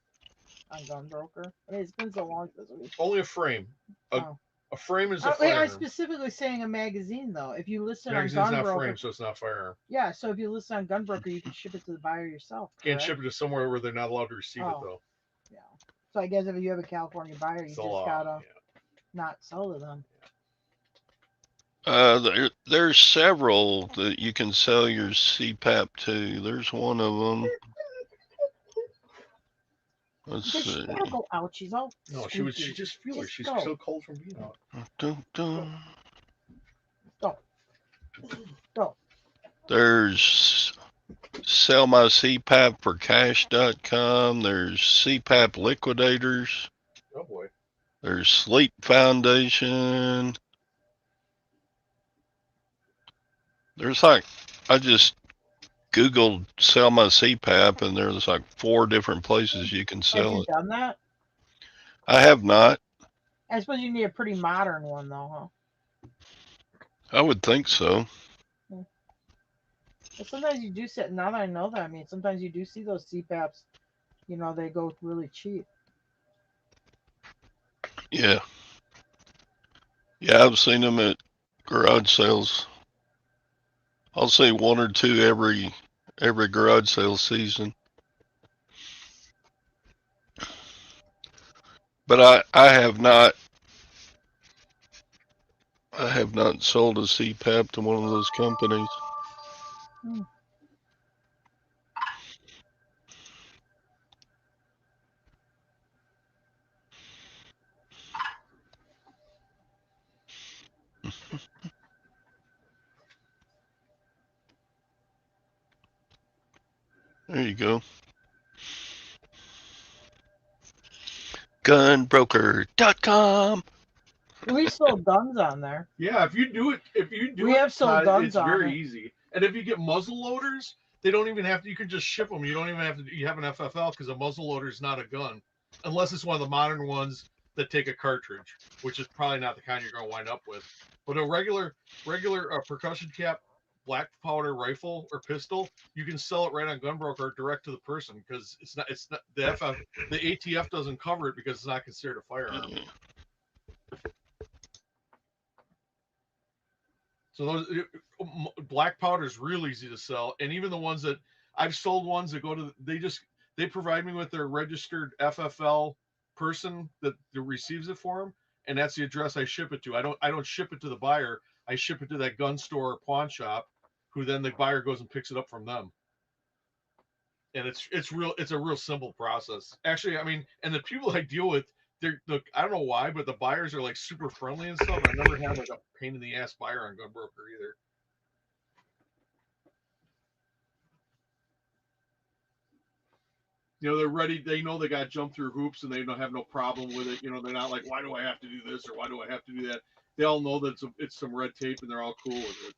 On Gunbroker, I mean, it's been so long since we. Only a frame. Oh. A frame is a Wait, I'm firearm. specifically saying a magazine though. If you list it on Magazine's not Gunbroker, frame, so it's not firearm. yeah. So if you list it on Gunbroker, you can ship it to the buyer yourself. Correct? Can't ship it to somewhere where they're not allowed to receive it though. Yeah. So I guess if you have a California buyer, you It's a just law. gotta Yeah. not sell to them. There's several that you can sell your CPAP to. There's one of them. Let's Does see. she gotta go out? She's all No, squeaky. she just feel her. She's go. still cold from being out. Dun, dun. Go. Go. There's sell my CPAP for cash.com. There's CPAP liquidators. Oh boy. There's Sleep Foundation. There's like, I just Googled sell my CPAP and there's like 4 different places you can Have sell you it. done that? I have not. I suppose you need a pretty modern one though, huh? I would think so. But sometimes you do sit. Now that I know that, I mean, sometimes you do see those CPAPs. You know, they go really cheap. Yeah. Yeah, I've seen them at garage sales. I'll see 1 or 2 every garage sale season. But I have not sold a CPAP to one of those companies. There you go. Gunbroker.com. We sold guns on there. Yeah, if you do it, We have sold guns it's on very it. easy. And if you get muzzle loaders, they don't even have to. You can just ship them. You don't even have to. You have an FFL because a muzzle loader is not a gun, unless it's one of the modern ones that take a cartridge, which is probably not the kind you're going to wind up with. But a regular percussion cap, black powder rifle or pistol, you can sell it right on Gunbroker direct to the person because it's not the ATF doesn't cover it because it's not considered a firearm. So those black powder is real easy to sell, and even the ones that I've sold ones that go to they provide me with their registered FFL person that receives it for them, and that's the address I ship it to. I don't ship it to the buyer. I ship it to that gun store or pawn shop, who then the buyer goes and picks it up from them. And it's a real simple process. Actually, I mean, and the people I deal with, I don't know why, but the buyers are like super friendly and stuff. I never had like a pain in the ass buyer on Gunbroker either. You know, they're ready. They know they got to jump through hoops, and they don't have no problem with it. You know, they're not like, why do I have to do this or why do I have to do that? They all know that it's some red tape, and they're all cool with it.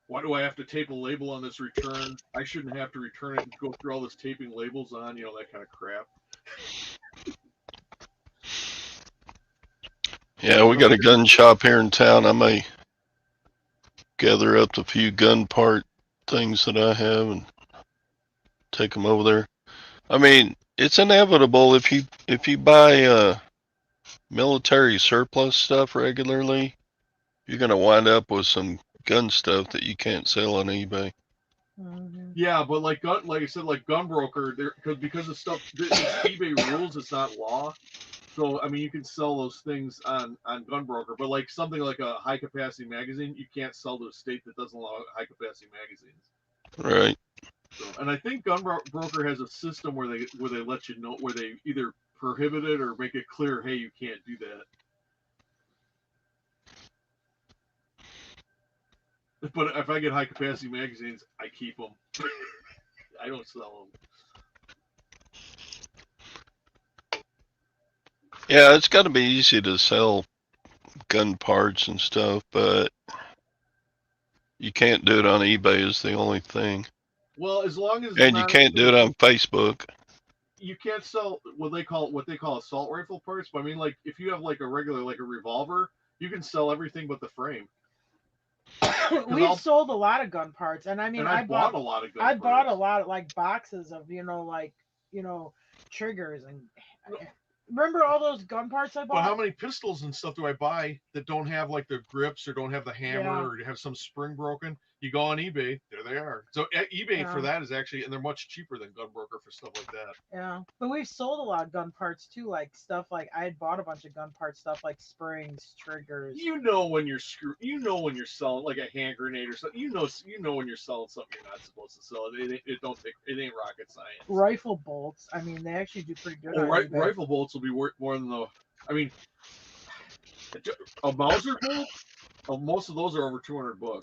Why do I have to tape a label on this return? I shouldn't have to return it and go through all this taping labels on, you know, that kind of crap. Yeah, we got a gun shop here in town. I may gather up the few gun part things that I have and take them over there. I mean, it's inevitable if you buy military surplus stuff regularly, you're gonna wind up with some gun stuff that you can't sell on eBay. Mm-hmm. Yeah, but like I said, like Gunbroker, because of stuff, it's eBay rules, it's not law. So I mean, you can sell those things on Gunbroker, but like something like a high capacity magazine, you can't sell to a state that doesn't allow high capacity magazines. Right. So, and I think Gunbroker has a system where they let you know, where they either prohibit it or make it clear, hey, you can't do that. But if I get high capacity magazines, I keep them. I don't sell them. Yeah, it's got to be easy to sell gun parts and stuff, but you can't do it on eBay is the only thing. Well, as long as And you can't do it on Facebook. You can't sell what they call assault rifle parts. But I mean, like if you have like a regular like a revolver, you can sell everything but the frame. We've sold a lot of gun parts, and I mean, I bought a lot of gun parts. bought a lot of like boxes of triggers and. Remember all those gun parts I bought? But how many pistols and stuff do I buy that don't have like the grips or don't have the hammer or have some spring broken? You go on eBay, there they are. So eBay for that is actually, and they're much cheaper than Gunbroker for stuff like that. Yeah, but we've sold a lot of gun parts too, like stuff like I had bought a bunch of gun parts, stuff like springs, triggers. You know when you're when you're selling like a hand grenade or something. You know when you're selling something you're not supposed to sell. It ain't rocket science. Rifle bolts, I mean, they actually do pretty good. Rifle bolts will be worth more than I mean, a Mauser bolt. Most of those are over $200.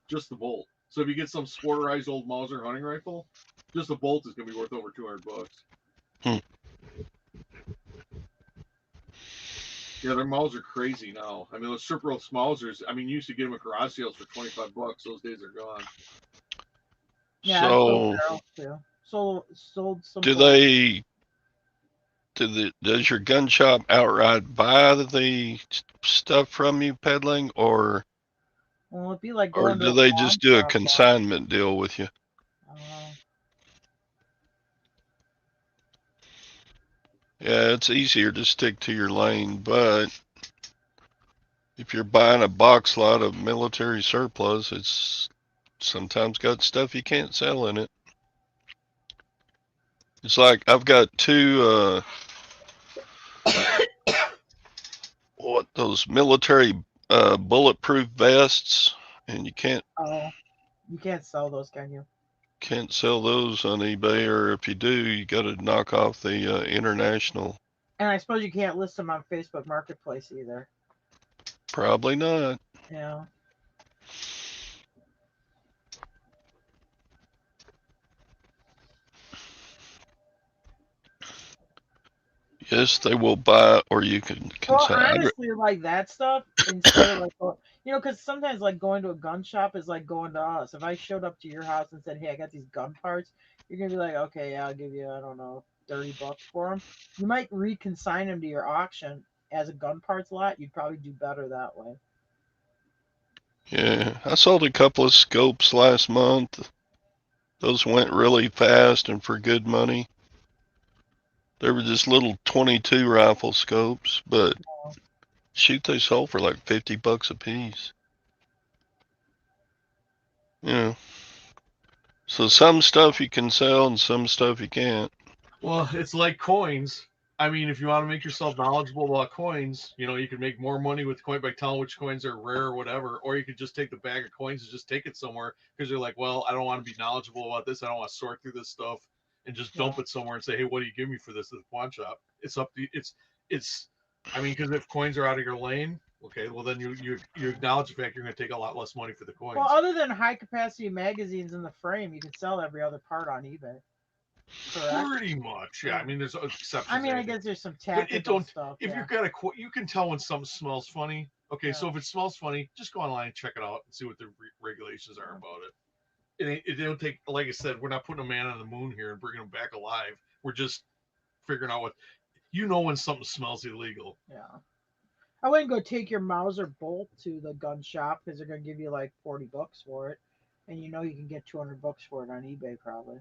Just the bolt. So if you get some sporterized old Mauser hunting rifle, just the bolt is gonna be worth over $200. Yeah, their Mausers are crazy now. I mean, those Super Mausers. I mean, you used to get them at garage sales for $25. Those days are gone. Yeah, so sold some. Does your gun shop outright buy the stuff from you peddling, or? Well, it'd be like or do they just do a consignment deal with you? Yeah, it's easier to stick to your lane, but if you're buying a box lot of military surplus, it's sometimes got stuff you can't sell in it. It's like I've got two those military bulletproof vests, and you can't sell those, can you? Can't sell those on eBay, or if you do, you got to knock off the international. And I suppose you can't list them on Facebook Marketplace either. Probably not. Yeah. Yes, they will buy, or you can consign. Well, honestly, like that stuff, instead of like, because sometimes like going to a gun shop is like going to us. If I showed up to your house and said, "Hey, I got these gun parts," you're gonna be like, "Okay, yeah, I'll give you, I don't know, $30 for them." You might reconsign them to your auction as a gun parts lot. You'd probably do better that way. Yeah, I sold a couple of scopes last month. Those went really fast and for good money. They were just little 22 rifle scopes, but shoot, they sold for like $50 a piece. Yeah. So some stuff you can sell and some stuff you can't. Well, it's like coins. I mean, if you want to make yourself knowledgeable about coins, you can make more money with coin by telling which coins are rare or whatever. Or you could just take the bag of coins and just take it somewhere because you're like, well, I don't want to be knowledgeable about this. I don't want to sort through this stuff and just dump it somewhere and say, hey, what do you give me for this at the pawn shop? It's up to it's. I mean, because if coins are out of your lane, okay, well then you acknowledge the fact you're going to take a lot less money for the coins. Well, other than high capacity magazines in the frame, you can sell every other part on eBay. Correct? Pretty much, yeah. I mean, there's exceptions. I mean, I guess there's some tactical stuff. If you've got you can tell when something smells funny. Okay, so if it smells funny, just go online and check it out and see what the regulations are about it. It don't take, like I said, we're not putting a man on the moon here and bringing him back alive. We're just figuring out when something smells illegal. Yeah. I wouldn't go take your Mauser bolt to the gun shop because they're going to give you like $40 for it. And you can get $200 for it on eBay probably.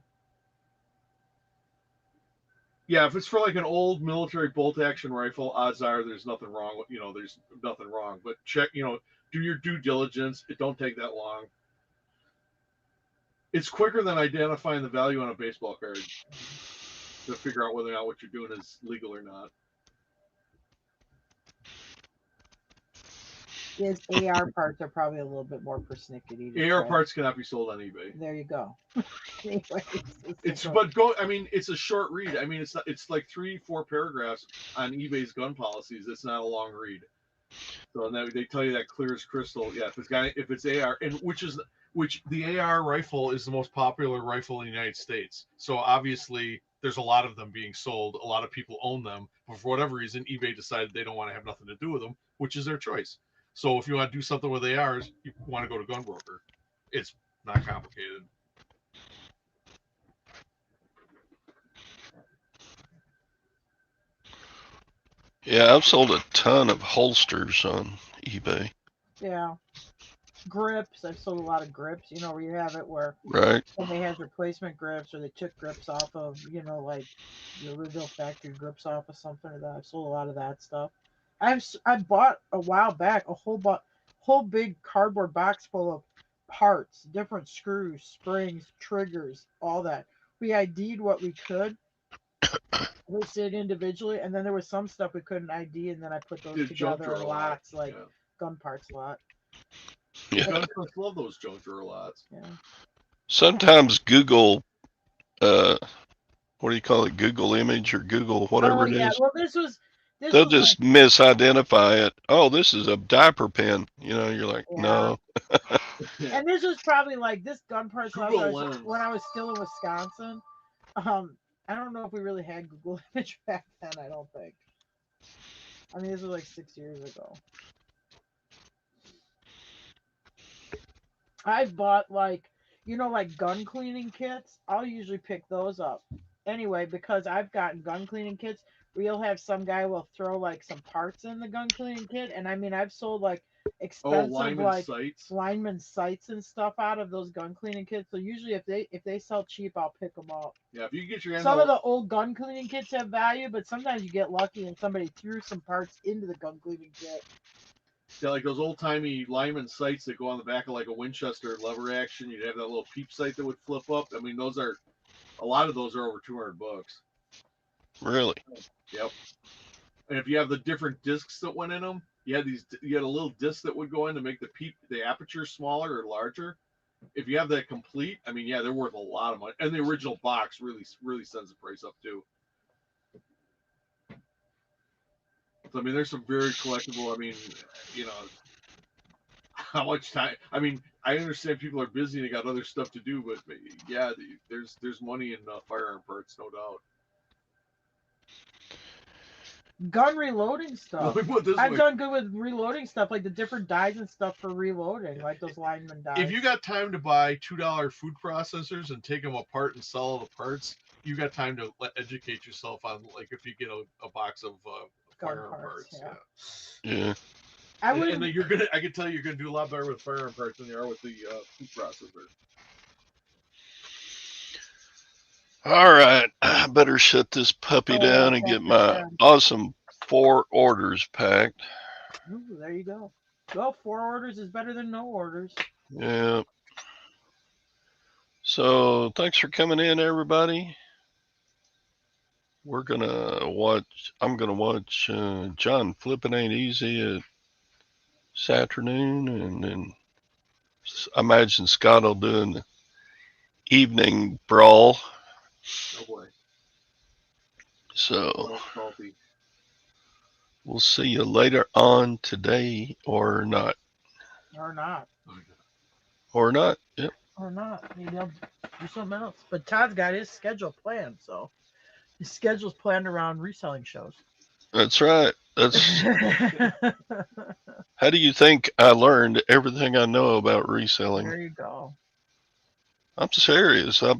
Yeah, if it's for like an old military bolt action rifle, odds are there's nothing wrong. There's nothing wrong. But check, do your due diligence. It don't take that long. It's quicker than identifying the value on a baseball card to figure out whether or not what you're doing is legal or not. Yes, AR parts are probably a little bit more persnickety. AR parts cannot be sold on eBay. There you go. I mean, it's a short read. I mean, it's like 3-4 paragraphs on eBay's gun policies. It's not a long read. So now they tell you that clear as crystal. Yeah, if it's AR, and which the AR rifle is the most popular rifle in the United States. So obviously there's a lot of them being sold. A lot of people own them, but for whatever reason, eBay decided they don't want to have nothing to do with them, which is their choice. So if you want to do something with ARs, you want to go to Gunbroker. It's not complicated. Yeah, I've sold a ton of holsters on eBay. Yeah. Grips. I've sold a lot of grips, where you have it where Right. somebody has replacement grips or they took grips off of, like the original factory grips off of something or that. I've sold a lot of that stuff. I bought a while back a whole big cardboard box full of parts, different screws, springs, triggers, all that. We ID'd what we could listed individually, and then there was some stuff we couldn't ID, and then I put those Did junk together drawer in a lot. lots, like Yeah. gun parts lot. Yeah. Gun pros love those junk drawer lots. Yeah. Sometimes Google, what do you call it? Google image or Google whatever it is. Well, this They'll was just misidentify it. Oh, this is a diaper pen. You're like, no. And this was probably like this gun parts lot Google was Lens. when I was still in Wisconsin. I don't know if we really had Google Image back then. I don't think. I mean, this was like 6 years ago. I've bought like gun cleaning kits. I'll usually pick those up anyway because I've gotten gun cleaning kits where you'll have some guy will throw like some parts in the gun cleaning kit, and I mean I've sold like expensive lineman sights and stuff out of those gun cleaning kits. So usually if they sell cheap, I'll pick them up. Yeah, if you get your Some of the old gun cleaning kits have value, but sometimes you get lucky and somebody threw some parts into the gun cleaning kit. Yeah, like those old timey lineman sights that go on the back of like a Winchester lever action. You'd have that little peep sight that would flip up. I mean, a lot of those are over $200. Really? Yep. And if you have the different discs that went in them, you had a little disc that would go in to make the aperture smaller or larger. If you have that complete, I mean, yeah, they're worth a lot of money. And the original box really sends the price up too. So, I mean, there's some very collectible. I mean, how much time? I mean, I understand people are busy and they got other stuff to do, but yeah, there's money in firearm parts, no doubt. Gun reloading stuff. I've way. done good with reloading stuff, like the different dies and stuff for reloading, like those lineman dies. If you got time to buy $2 food processors and take them apart and sell all the parts, you got time to educate yourself on, like, if you get a box of firearm parts. Yeah. I can tell you're gonna do a lot better with firearm parts than you are with the food processor. All right, I better shut this puppy down and get my awesome 4 orders packed. Ooh, there you go. Well, 4 orders is better than no orders. Yeah. So thanks for coming in, everybody. I'm gonna watch John Flippin' Ain't Easy this afternoon, and then I imagine Scott will do an evening brawl. Oh boy. So we'll see you later on today, or not. Or not. Or not. Yep. Or not. Maybe I'll do something else. But Todd's got his schedule planned, so his schedule's planned around reselling shows. That's right. How do you think I learned everything I know about reselling? There you go. I'm serious. I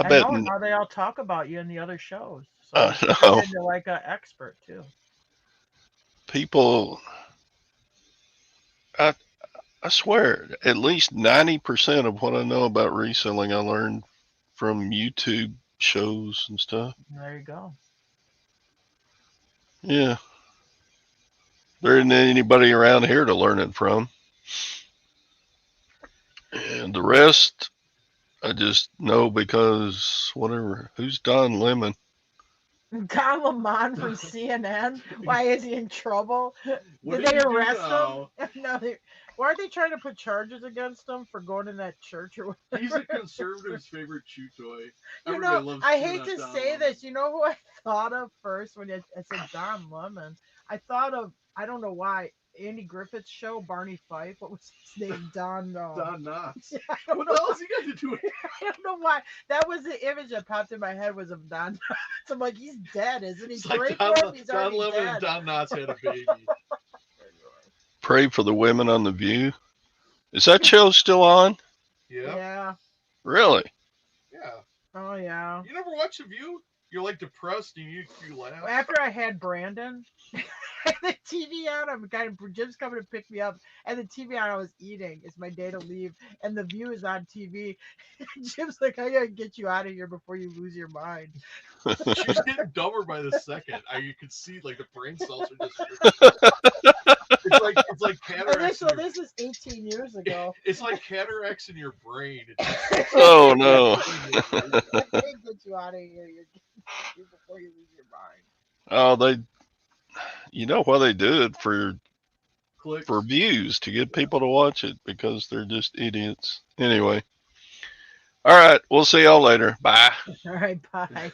bet how they all talk about you in the other shows. So I know. You're like an expert too. People, I swear, at least 90% of what I know about reselling I learned from YouTube shows and stuff. There you go. Yeah. There isn't anybody around here to learn it from. And the rest, I just know because whatever. Who's Don Lemon? Don Lemon from CNN. Why is he in trouble? Did they arrest him? No, why are they trying to put charges against him for going in that church or whatever? He's a conservative's favorite chew toy. I hate to say this. You know who I thought of first when I said Don Lemon? I thought of, I don't know why, Andy Griffith's show, Barney Fife. What was his name? Don. Don Knotts. I don't What know. the hell is he got to do with it? I don't know why. That was the image that popped in my head was of Don Knotts. I'm like, he's dead, isn't he? It's like Pray Don, for him. He's Don already Lemon dead. and Don Knotts had a baby. Pray for the women on The View. Is that show still on? Yeah. Yeah. Really? Yeah. Oh yeah. You never watch The View? You're like depressed and you laugh. After I had Brandon, the TV on, I'm kind of Jim's coming to pick me up, and the TV on, I was eating. It's my day to leave, and The View is on TV. Jim's like, I gotta get you out of here before you lose your mind. She's getting dumber by the second. You could see like the brain cells are just. It's like cataracts. So this is 18 years ago. It's like cataracts in your brain. Oh no! I can't get you out of here before you lose your mind. Oh, you know why they do it Clicks. for views, to get people to watch it, because they're just idiots. Anyway, all right, we'll see y'all later. Bye. All right, bye.